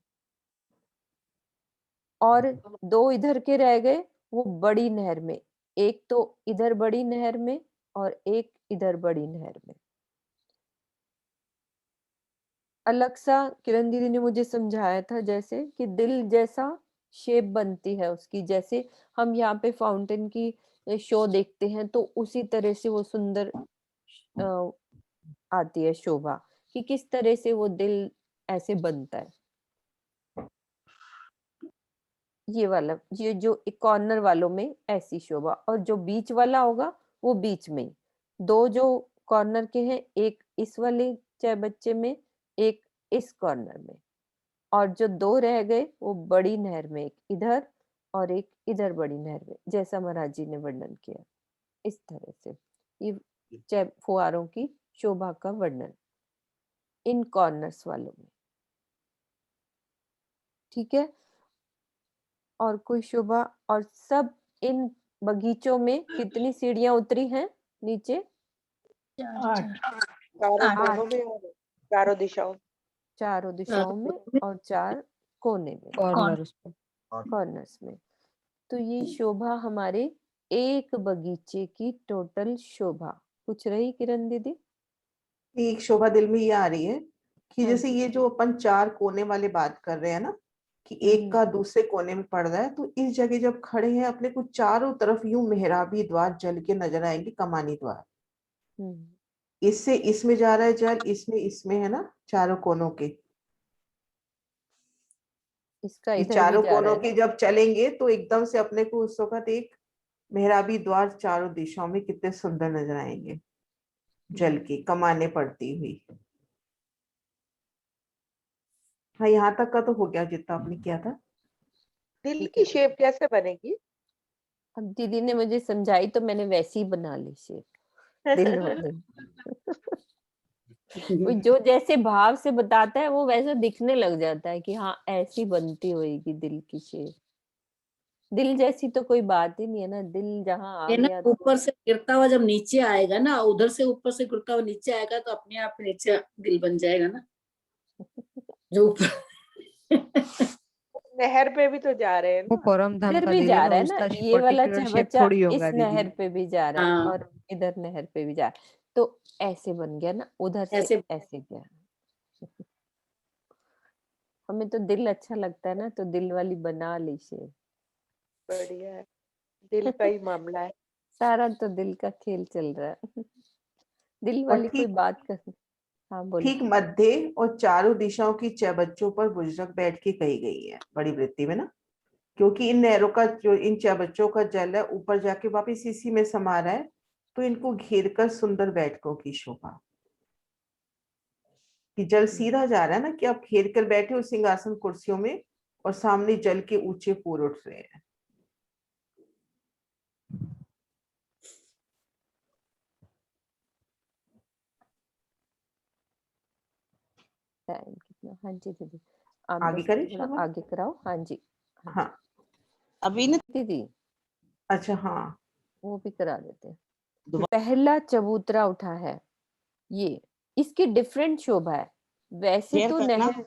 और 2 इधर के रह गए वो बड़ी नहर में। एक तो इधर बड़ी नहर में और एक इधर बड़ी नहर में। अलग सा किरण दीदी ने मुझे समझाया था, जैसे कि दिल जैसा शेप बनती है उसकी। जैसे हम यहाँ पे फाउंटेन की शो देखते हैं तो उसी तरह से वो सुंदर आती है शोभा, कि किस तरह से वो दिल ऐसे बनता है। ये वाला, ये जो कॉर्नर वालों में ऐसी शोभा, और जो बीच वाला होगा वो बीच में। 2 जो कॉर्नर के हैं, एक इस वाले चाहे बच्चे में, एक इस कॉर्नर में, और जो 2 रह गए वो बड़ी नहर में, एक इधर और एक इधर बड़ी नहर में, जैसा महाराज जी ने वर्णन किया। इस तरह से ये फुहारों की शोभा का वर्णन इन कॉर्नर्स वालों में। ठीक है? और कोई शोभा? और सब इन बगीचों में कितनी सीढ़ियां उतरी हैं नीचे? 8 चारों कोनों में और चारों दिशाओं। चारों दिशाओं में और 4 कोने में, कॉर्नर्स पे। कॉर्नर्स में। तो ये शोभा हमारे एक बगीचे की टोटल शोभा। कुछ रही किरण दीदी? एक शोभा दिल में ये आ रही है कि जैसे ये जो अपन चार कोने वाले बात कर रहे हैं ना, कि एक का दूसरे कोने में पड़ रहा है, तो इस जगह जब खड़े हैं अपने को चारों तरफ यूं मेहराबी द्वार जल के नजर आएंगे, कमानी द्वार। इससे इसमें जा रहा है जल, इसमें इसमें, है ना, चारों कोनों के। इसका ये इधर भी चारों जा रहा कोनों है के जब चलेंगे तो एकदम से अपने को उस वक्त एक मेहराबी द्वार चारों दिशाओं में कितने सुंदर नजर आएंगे, जल की कमाने पड़ती हुई। हाँ, यहाँ तक का तो हो गया जितना आपने किया था। दिल ठीक की है। शेप कैसे बनेगी? अब दीदी ने मुझे समझाई तो मैंने वैसी ही बना ली शेप, दिल वाली। वो जो जैसे भाव से बताता है वो वैसा दिखने लग जाता है कि हाँ ऐसी बनती होगी दिल की शेप। दिल जैसी तो कोई बात ही नहीं है ना, दिल जहाँ आ ये ना गया तो ऊपर से गिरता हुआ जब नीचे आएगा ना, उधर से ऊपर से गिरता हुआ नीचे आएगा तो अपने आप नीचे दिल बन जाएगा ना, जो ऊपर। नहर पे भी तो जा रहे हैं वो ना। परम धाम इधर का भी दिल जा है ना, रहा है ना, उसका ये वाला पर्टिकुलर शेप चहबच्चा थोड़ी इस होगा दीदी। नहर पे भी जा रहा है हाँ। और इधर नहर पे भी जा रहा है, तो ऐसे बन गया ना, उधर से ऐसे ऐसे गया। हमें तो दिल अच्छा लगता है ना, तो दिल वाली बना ली शेप। बढ़िया है, दिल का ही मामला है। सारा तो दिल का खेल चल रहा है। दिल और वाली कोई बात कर। हाँ बोलो। ठीक मध्य और चारों दिशाओं की चबच्चों पर बुजरक बैठ के कही गई है बड़ी वृत्ति में ना, क्योंकि इन नहरों का जो इन चबच्चों का जल है ऊपर जाके वापिस इसी में समा रहा है, तो इनको घेर कर सुंदर बैठकों की शोभा। कि जल सीधा जा रहा है ना, कि आप घेर कर बैठे हो सिंहासन कुर्सियों में और सामने जल के ऊंचे पूर उठ रहे हैं। टाइम कितना? हाँ जी दीदी, आप आगे बस करें थोड़ा शोभा? आगे कराओ। हाँ जी, हाँ हाँ, अभी ना दीदी अच्छा, हाँ, वो भी करा देते हैं। दोबारा पहला चबूतरा उठा है, ये इसकी डिफरेंट शोभा है। वैसे शेयर तो करना। नहर, हाँ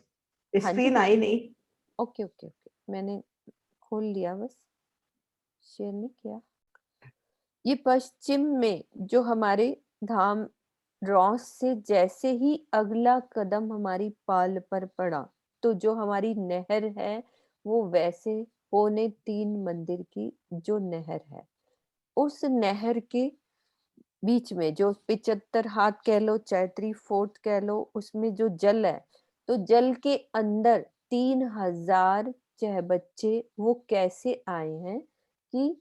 जी स्क्रीन आई नहीं। ओके ओके ओके, मैंने खोल लिया, बस शेयर नहीं किया। ये पश्चिम में जो हमारे धाम रॉस से जैसे ही अगला कदम हमारी पाल पर पड़ा, तो जो हमारी नहर है वो वैसे पौने 3 मंदिर की जो नहर है, उस नहर के बीच में जो 75 हाथ कह लो, चैत्री फोर्ट कह लो, उसमें जो जल है, तो जल के अंदर 3000 चहबच्चे वो कैसे आए हैं कि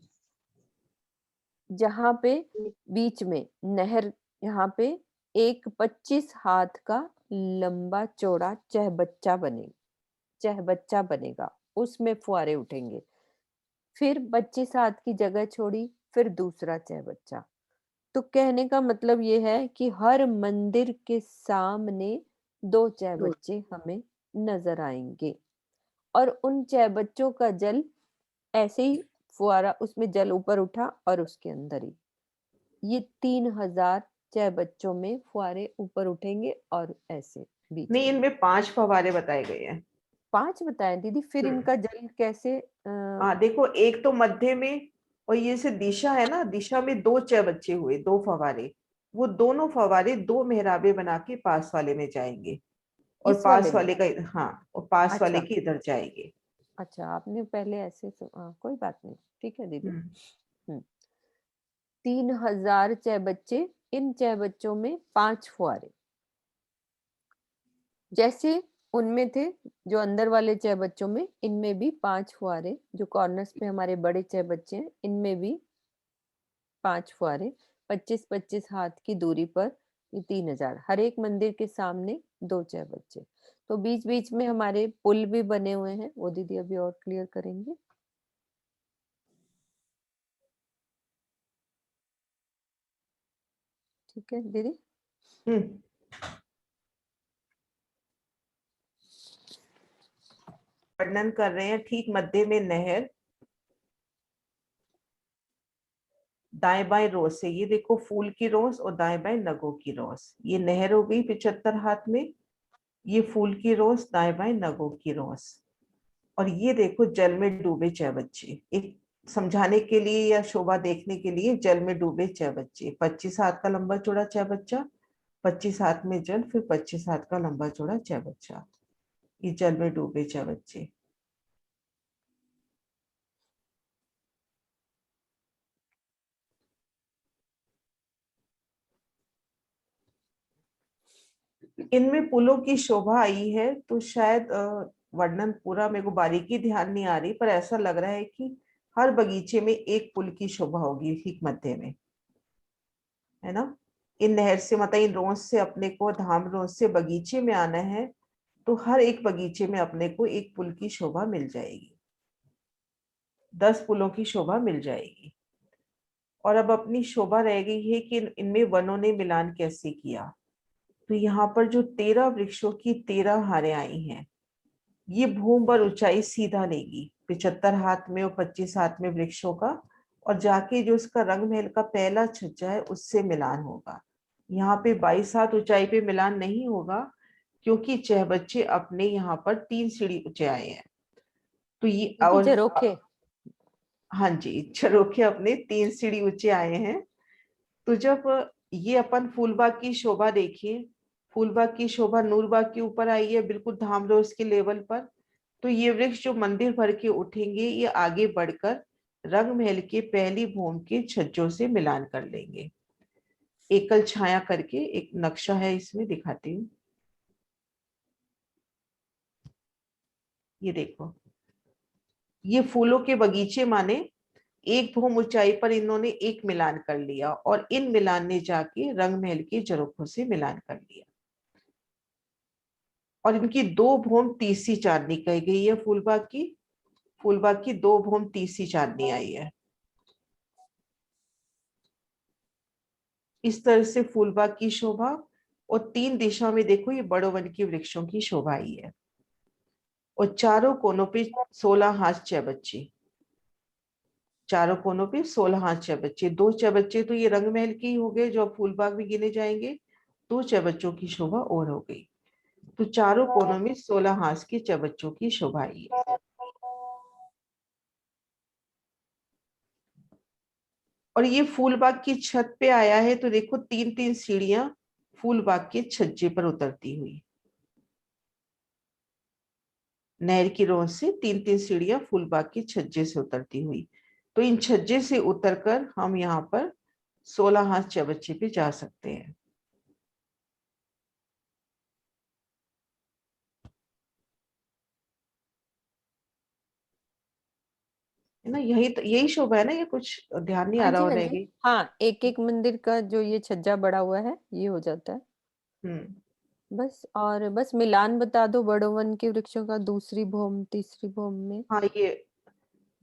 जहाँ पे बीच में नहर, यहाँ पे एक 25 हाथ का लंबा चौड़ा चहबच्चा बनेगा, उसमें फुहारे उठेंगे। फिर 25 हाथ की जगह छोड़ी, फिर दूसरा चहबच्चा। तो कहने का मतलब ये है कि हर मंदिर के सामने 2 चहबच्चे हमें नजर आएंगे और उन चहबच्चों का जल ऐसे ही फुहारा, उसमें जल ऊपर उठा और उसके अंदर ही ये 3000 चहबच्चों में फुहारे ऊपर उठेंगे और ऐसे बीच नहीं, में। इनमें 5 फवारे बताए गए हैं। 5 बताए दीदी, फिर इनका जल कैसे हाँ देखो, एक तो मध्य में, और ये से दिशा है ना, दिशा में 2 चबच्चे हुए, 2 फवारे। वो दोनों फवारे 2 मेहराबे बना के पास वाले में जाएंगे, और इस वाले पास में? वाले का, हाँ, और पास वाले अच्छा के इधर जाएंगे। अच्छा, आपने पहले ऐसे कोई बात नहीं, ठीक है दीदी। हम्म। 3000 चहबच्चे, इन चहबच्चों में 5 फुहारे, जैसे उनमें थे जो अंदर वाले चहबच्चों में, इनमें भी 5 फुहारे, जो कॉर्नर्स पे हमारे बड़े चहबच्चे हैं इनमें भी 5 फुहारे, 25-25 हाथ की दूरी पर, ये 3000, हर एक मंदिर के सामने 2 चहबच्चे। तो बीच बीच में हमारे पुल भी बने हुए हैं, वो दीदी अभी और क्लियर करेंगे। ठीक है दीदी। वर्णन कर रहे हैं, ठीक मध्य में नहर, दाएं बाएं रोस से, ये देखो फूल की रोस और दाएं बाएं नगों की रोस, ये नहर हो गई 75 हाथ में, ये फूल की रोस, दाएं बाएं नगों की रोस, और ये देखो जल में डूबे चहबच्चे, एक समझाने के लिए या शोभा देखने के लिए, जल में डूबे चहबच्चे, 25 हाथ का लंबा चौड़ा चहबच्चा 25 हाथ में जल, फिर 25 हाथ का लंबा चौड़ा चौबच्चा। ये जल में डूबे चौबच्चे। इनमें पुलों की शोभा आई है, तो शायद वर्णन पूरा मेरे को बारीकी ध्यान नहीं आ रही, पर ऐसा लग रहा है कि हर बगीचे में एक पुल की शोभा होगी ठीक मध्य में, है ना। इन नहर से मतलब इन रोज से अपने को धाम रोज से बगीचे में आना है, तो हर एक बगीचे में अपने को एक पुल की शोभा मिल जाएगी, 10 पुलों की शोभा मिल जाएगी। और अब अपनी शोभा रह गई है कि इनमें वनों ने मिलान कैसे किया। तो यहाँ पर जो 13 वृक्षों की 13 हारें आई हैं, ये भूमि पर ऊंचाई सीधा लेगी, 75 हाथ में और 25 हाथ में वृक्षों का, और जाके जो उसका रंग महल का पहला छज्जा है उससे मिलान होगा। यहाँ पे 22 हाथ ऊंचाई पे मिलान नहीं होगा, क्योंकि चहबच्चे अपने यहाँ पर 3 सीढ़ी ऊंचे आए हैं। तो ये और झरोखे, हाँ जी, झरोखे अपने 3 सीढ़ी ऊंचे आए हैं। तो जब ये अपन फूलबाग की शोभा देखिए, फूलबाग की शोभा नूरबाग के ऊपर आई है, बिल्कुल धामरोज के लेवल पर। तो ये वृक्ष जो मंदिर भर के उठेंगे, ये आगे बढ़कर रंग महल के पहली भूमि के छज्जों से मिलान कर लेंगे। एकल छाया करके एक नक्शा है, इसमें दिखाती हूँ। ये देखो, ये फूलों के बगीचे माने एक भूमि ऊंचाई पर इन्होंने एक मिलान कर लिया, और इन मिलान ने जाके रंग महल के झरोखों से मिलान कर लिया। और इनकी 2 भूमि तीसरी चांदनी कही गई है। फूलबाग की 2 भूमि तीसरी चांदनी आई है। इस तरह से फूलबाग की शोभा, और 3 दिशा में देखो ये बड़ो वन की वृक्षों की शोभा आई है। और चारों कोनों पे 16 हाथ चौबच्चे, चारों कोनों पे 16 हाथ चौबच्चे। 2 चौबच्चे तो ये रंग महल के ही हो गए जो फूलबाग में गिने जाएंगे, 2 चौबच्चों की शोभा और हो गई। तो चारों कोनों में 16 हाथ के चौबच्चों की शोभा आई है। और ये फूलबाग की छत पे आया है, तो देखो 3-3 सीढ़ियां फूलबाग के छज्जे पर उतरती हुई, नहर की रोड से 3-3 सीढ़ियां फूलबाग के छज्जे से उतरती हुई। तो इन छज्जे से उतरकर हम यहाँ पर 16 हाथ चौबच्चे पे जा सकते हैं, है ना। यही शोभा है ना, ये कुछ ध्यान नहीं आ हाँ रहा जी, हो हाँ रह जी, गई। हाँ, एक एक मंदिर का जो ये छज्जा बड़ा हुआ है ये हो जाता है बस। और बस मिलान बता दो बड़ो वन के वृक्षों का दूसरी भूमि तीसरी भूमि में। हाँ, ये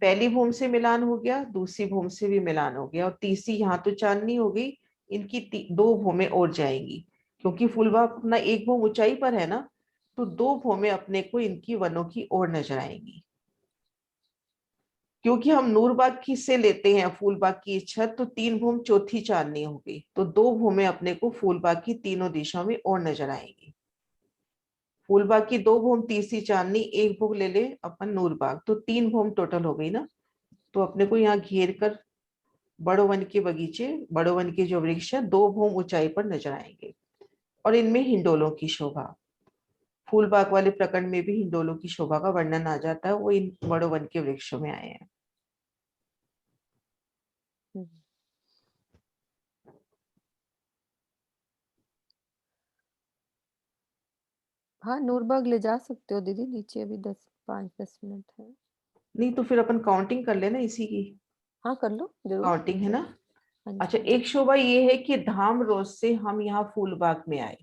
पहली भूमि से मिलान हो गया, दूसरी भूमि से भी मिलान हो गया, और तीसरी यहाँ तो चांदनी हो गई। इनकी 2 भूमें और जाएंगी, क्योंकि फूलबाग अपना एक भूमि ऊंचाई पर है ना, तो 2 भूमें अपने को इनकी वनों की ओर नजर आएंगी। क्योंकि हम नूरबाग की से लेते हैं फूलबाग की छत, तो 3 भूमि चौथी चांदनी हो गई, तो 2 भूमें अपने को फूलबाग की तीनों दिशाओं में और नजर आएंगी। फूलबाग की 2 भूमि तीसरी चांदनी, एक भूमि ले ले अपन नूरबाग, तो 3 भूमि टोटल हो गई ना। तो अपने को यहाँ घेर कर बड़ो वन के बगीचे, बड़ो वन के जो वृक्ष है 2 भूमि ऊंचाई पर नजर आएंगे। और इनमें हिंडोलों की शोभा, फूलबाग वाले प्रकरण में भी हिंडोलों की शोभा का वर्णन आ जाता है, वो इन बड़ो वन के वृक्षों में आए हैं। हाँ, नूरबाग ले जा सकते हो दीदी, नीचे अभी 5-10 मिनट है। नहीं तो फिर अपन काउंटिंग कर लेना इसी की, हाँ, कर लो जरूर। काउंटिंग है ना। हाँ जी, अच्छा, हाँ जी। एक शोभा ये है कि धाम रोज से हम यहाँ फूलबाग में आए,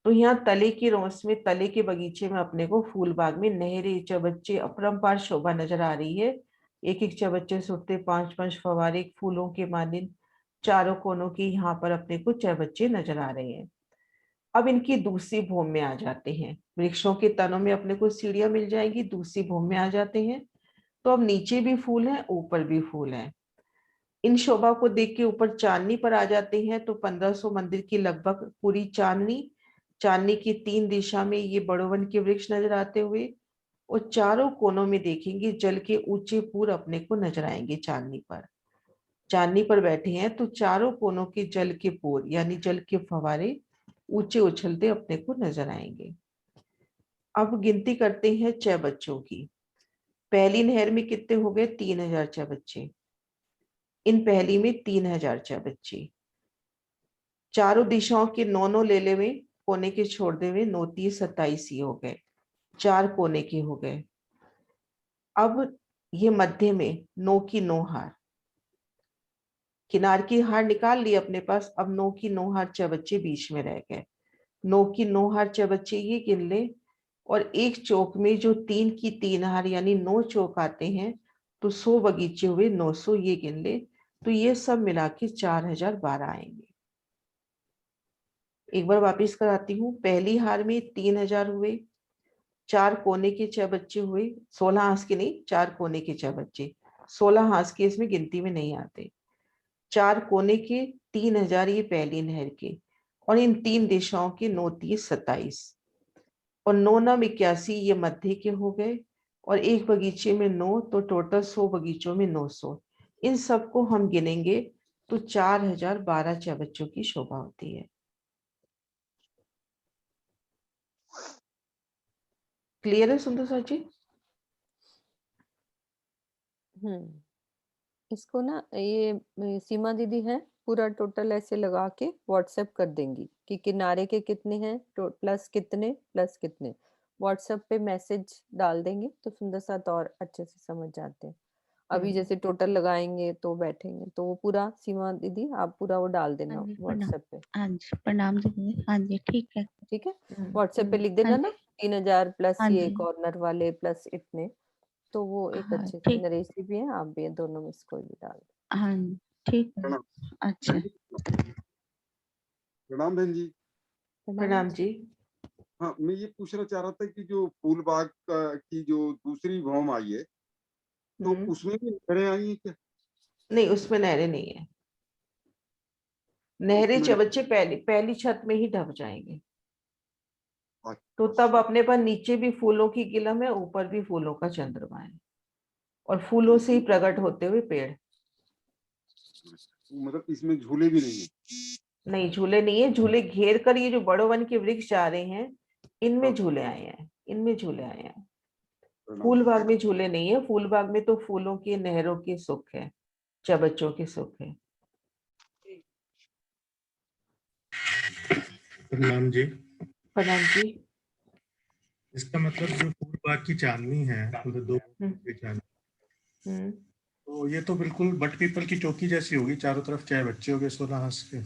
तो यहाँ तले की रोस में, तले के बगीचे में अपने को फूलबाग में नहरे चौबच्चे अपरंपार शोभा नजर आ रही है। एक एक चौबच्चे से उठते 5-5 फवारे फूलों के मानिन, चारों कोनों की यहाँ पर अपने को चौबच्चे नजर आ रहे हैं। अब इनकी दूसरी भूमि में आ जाते हैं, वृक्षों के तनों में अपने को सीढ़ियां मिल जाएंगी, दूसरी भूमि में आ जाते हैं। तो अब नीचे भी फूल है, ऊपर भी फूल है। इन शोभा को देख के ऊपर चांदनी पर आ जाते हैं, तो 1500 मंदिर की लगभग पूरी चांदनी, चांदनी की 3 दिशा में ये बड़ो वन के वृक्ष नजर आते हुए, और चारों कोनों में देखेंगे जल के ऊंचे पूर अपने को नजर आएंगे। चांदनी पर बैठे हैं तो चारों कोनों के जल के पूर यानी जल के फवारे ऊंचे उछलते अपने को नजर आएंगे। अब गिनती करते हैं चयबच्चों की। पहली नहर में कितने हो गए? 3000 चयबच्चे। इन पहली में 3000 चयबच्चे। चारों दिशाओं के 9 ले ले में कोने के छोड़ दे हुए 9 30 27 ही हो गए। 4 कोने के हो गए। अब ये मध्य में 9 की 9 हार, किनार की हार निकाल ली अपने पास। अब 9 की 9 हार चयबच्चे बीच में रह गए। 9 की 9 हार चयबच्चे ये गिन ले, और एक चौक में जो 3 की 3 हार यानी 9 चौक आते हैं, तो 100 बगीचे हुए 900 ये गिन ले। तो ये सब मिला के 4012 आएंगे। एक बार वापिस कराती हूँ। पहली हार में 3000 हुए, 4 कोने के चयबच्चे हुए, 16 हाथ के नहीं, 4 कोने के चयबच्चे। 16 हाथ के इसमें गिनती में नहीं आते। 4 कोने के 3000 ये पहली नहर के, और इन 3 दिशाओं के 9 30 27, और 9 9 81 ये मध्य के हो गए, और एक बगीचे में 9, तो टोटल 100 बगीचों में 900। इन सबको हम गिनेंगे तो 4012 चयबच्चों की शोभा होती है। क्लियर है सुंदर सर जी? इसको ना ये सीमा दीदी है, पूरा टोटल ऐसे लगा के व्हाट्सएप कर देंगी कि किनारे के कितने हैं, प्लस कितने प्लस कितने। व्हाट्सएप पे मैसेज डाल देंगे तो सुंदर साथ और अच्छे से समझ जाते हैं। अभी जैसे टोटल लगाएंगे तो बैठेंगे, तो वो पूरा सीमा दीदी आप पूरा वो डाल देना हाँ जी, व्हाट्सएप पे। हाँ जी, प्रणाम दीदी। हाँ जी, ठीक है। ठीक है, व्हाट्सएप पे लिख देना ना 3000 प्लस हाँ ये जी। कॉर्नर वाले प्लस इतने, तो वो एक हाँ, अच्छे से, ठीक। नरेश जी भी हैं, आप भी हैं, दोनों में से कोई भी डाल दो। हाँ, ठीक है। प्रणाम। अच्छा, प्रणाम बहन जी। प्रणाम जी। हाँ, मैं ये पूछना चाह रहा था कि जो फूल बाग की जो दूसरी भौम आई है, तो उसमें भी नहरें आई हैं क्या? नहीं, उसमें नहरें नहीं है। नहरें उसमें चबच्चे पहली छत में ही ढक जाएंगे। अच्छा, तो तब अपने पास नीचे भी फूलों की गिलम है, ऊपर भी फूलों का चंद्रमा है, और फूलों से ही प्रकट होते हुए पेड़। मतलब इसमें झूले भी नहीं है? नहीं, झूले नहीं है। झूले घेर कर ये जो बड़ो वन के वृक्ष जा रहे हैं, इनमें हाँ। झूले आए हैं, इनमें झूले आए हैं। प्रणाम। फूल बाग में झूले नहीं है। फूल बाग में तो फूलों के नहरों के सुख है, चबच्चों के सुख है। प्रणाम जी। प्रणाम जी। इसका मतलब जो फूल बाग की चांदनी है, मतलब 2 की चांदनी, तो ये तो बिल्कुल बट पीपल की चौकी जैसी होगी, चारों तरफ चयबच्चे हो गए 16 हाथ के।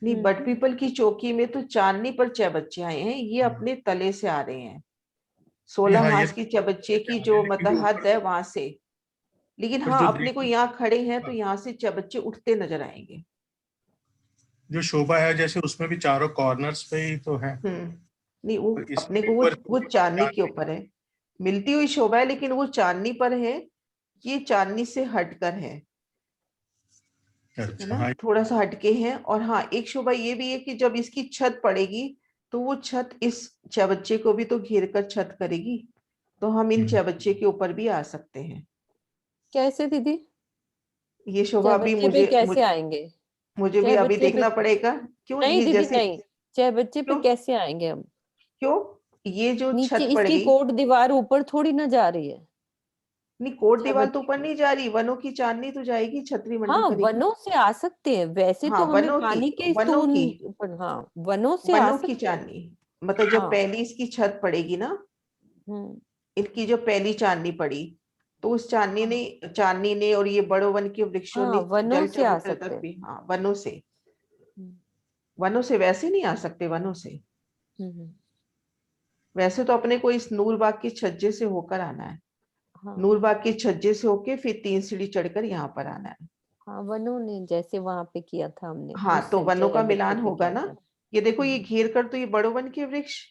नहीं, बट पीपल की चौकी में तो चांदनी पर चबच्चे आए हैं, ये अपने तले से आ रहे हैं। 16 हाँ, हाथ की चबच्चे की जो मतलब हद है वहां से। लेकिन पर हाँ, जो अपने को यहाँ खड़े हैं तो यहाँ से चबच्चे उठते नजर आएंगे। जो शोभा है जैसे उसमें भी चारों कॉर्नर्स पे ही तो है। नहीं, वो पर इसमें अपने को वो चांदनी के ऊपर है, मिलती हुई शोभा है, लेकिन वो चांदनी पर है, ये चांदनी से हटकर है अच्छा, ना, हाँ। थोड़ा सा हटके हैं। और हाँ, एक शोभा ये भी है कि जब इसकी छत पड़ेगी तो वो छत इस चबच्चे को भी तो घेर कर छत करेगी, तो हम इन चबच्चे के ऊपर भी आ सकते हैं। कैसे दीदी? ये शोभा भी चहबच्चे पे कैसे आएंगे? मुझे भी अभी चहबच्चे पे देखना पड़ेगा। क्यों नहीं ये दीदी जैसे नहीं, चहबच्चे पे क्यों कैसे आएंगे हम? क्यों ये जो नीचे छत पड़ इसकी गई, कोट दीवार ऊपर थोड़ी ना जा रही है। नहीं कोट दीवार तो चहबच्चे ऊपर नहीं जा रही, वनों की चांदनी तो जाएगी, छतरी मंडी हाँ, करेगी। वनों से आ सकते हैं वैसे हाँ, तो हमें पानी के वनों स्तूल की ऊपर, हाँ वनों से आ वनों की सकते हैं। चांदनी, मतलब जब हाँ। पहली इसकी छत पड़ेगी ना, इनकी जो पहली चांदनी पड़ी, तो उस चांदनी ने और ये बड़ो वन के वृक्षों हाँ, ने वनों जल से आ चबूतरे सकते तक हैं। भी, हाँ वनों से वैसे नहीं आ सकते। वनों से वैसे तो अपने को इस नूरबाग की छज्जे से होकर आना है, हाँ नूरबाग की छज्जे से होके फिर 3 सीढ़ी चढ़कर यहाँ पर आना है। हाँ, वनों ने जैसे वहां पे किया था हमने, हाँ, उस तो वनों का चहबच्चे मिलान पे होगा किया ना। था। ये देखो, ये घेर कर तो ये बड़ो वन के वृक्ष,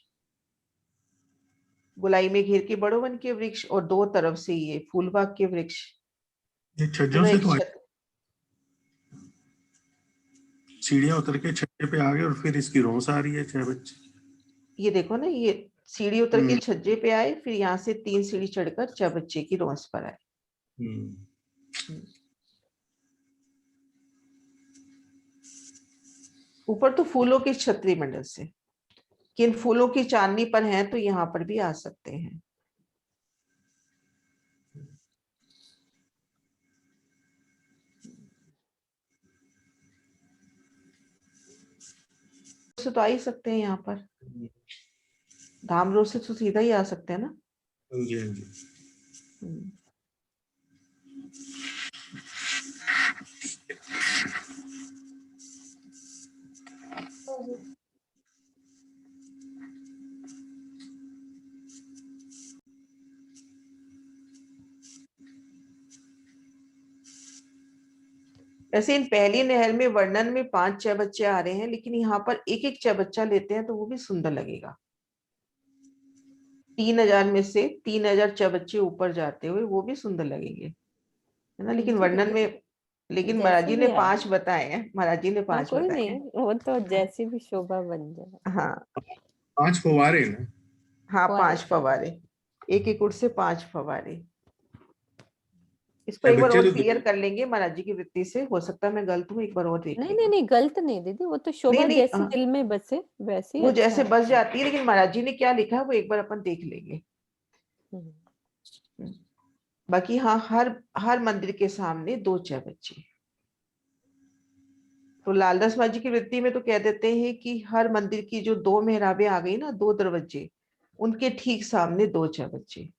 गोलाई में घेर के बड़ो वन के वृक्ष, और 2 तरफ से ये फूलबाग के वृक्ष, ये छज्जों पूरा से एक तो छत। सीढ़ियां उतर के छज्जे पे आ गए और फिर इसकी रोस आ रही है चयबच्चे। ये देखो ना, ये सीढ़ी उतर के छज्जे पे आए, फिर यहाँ से 3 सीढ़ी चढ़कर चबच्चे की रोस पर आए। ऊपर तो फूलों की छतरी मंडल से, किन फूलों की चांदनी पर हैं तो यहाँ पर भी आ सकते हैं। से तो आ ही सकते हैं यहाँ पर, धाम रोड से तो सीधा ही आ सकते हैं ना। हाँ जी, हाँ जी। हम्म। वैसे इन पहली नहर में वर्णन में 5 चबच्चे आ रहे हैं, लेकिन यहाँ पर एक एक चबच्चा लेते हैं तो वो भी सुंदर लगेगा। 3000 में से 3000 चबच्चे ऊपर जाते हुए वो भी सुंदर लगेंगे, है ना। लेकिन ठीक है वर्णन दीदी, में, लेकिन महाराज जैसे जी ने भी आए। 5 बताए हैं, महाराज जी ने हाँ 5 कोई बताए नहीं, हैं। वो तो जैसी भी शोभा बन जाए। हाँ 5 फव्वारे ना। हाँ, फव्वारे। 5 फव्वारे, एक एक उठ से 5 फव्वारे। इसको छह एक बार बच्चे और तो क्लियर कर लेंगे महाराज जी की वृत्ति से, हो सकता है मैं गलत हूँ, एक बार और देख नहीं लेंगे। नहीं नहीं, गलत नहीं दीदी, वो तो शोभा नहीं, जैसी दिल में बसे वैसे ही वो अच्छा जैसे है। बस जाती है, लेकिन महाराज जी ने क्या लिखा है वो एक बार अपन देख लेंगे। हम्म। बाकी हाँ, हर मंदिर के सामने 2 चबच्चे। तो लालदास महाराज जी की वृत्ति में तो कह देते हैं कि हर मंदिर की जो 2 मेहराबें आ गई ना, 2 दरवाजे, उनके ठीक सामने 2 चबच्चे।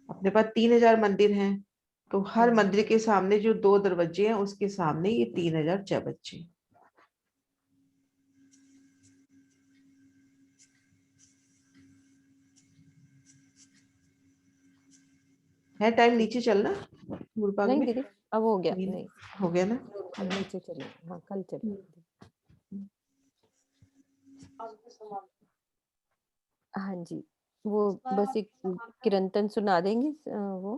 अपने पास 3000 मंदिर हैं, तो हर मंदिर के सामने जो 2 दरवाजे हैं उसके सामने ये 3000 चबच्चे। है टाइम नीचे चलना गुरुबाग नहीं में? दीदी, अब हो गया, नहीं, नहीं हो गया ना। नीचे चले, हाँ कल चले। हाँ जी, वो बस एक किरंतन सुना देंगे वो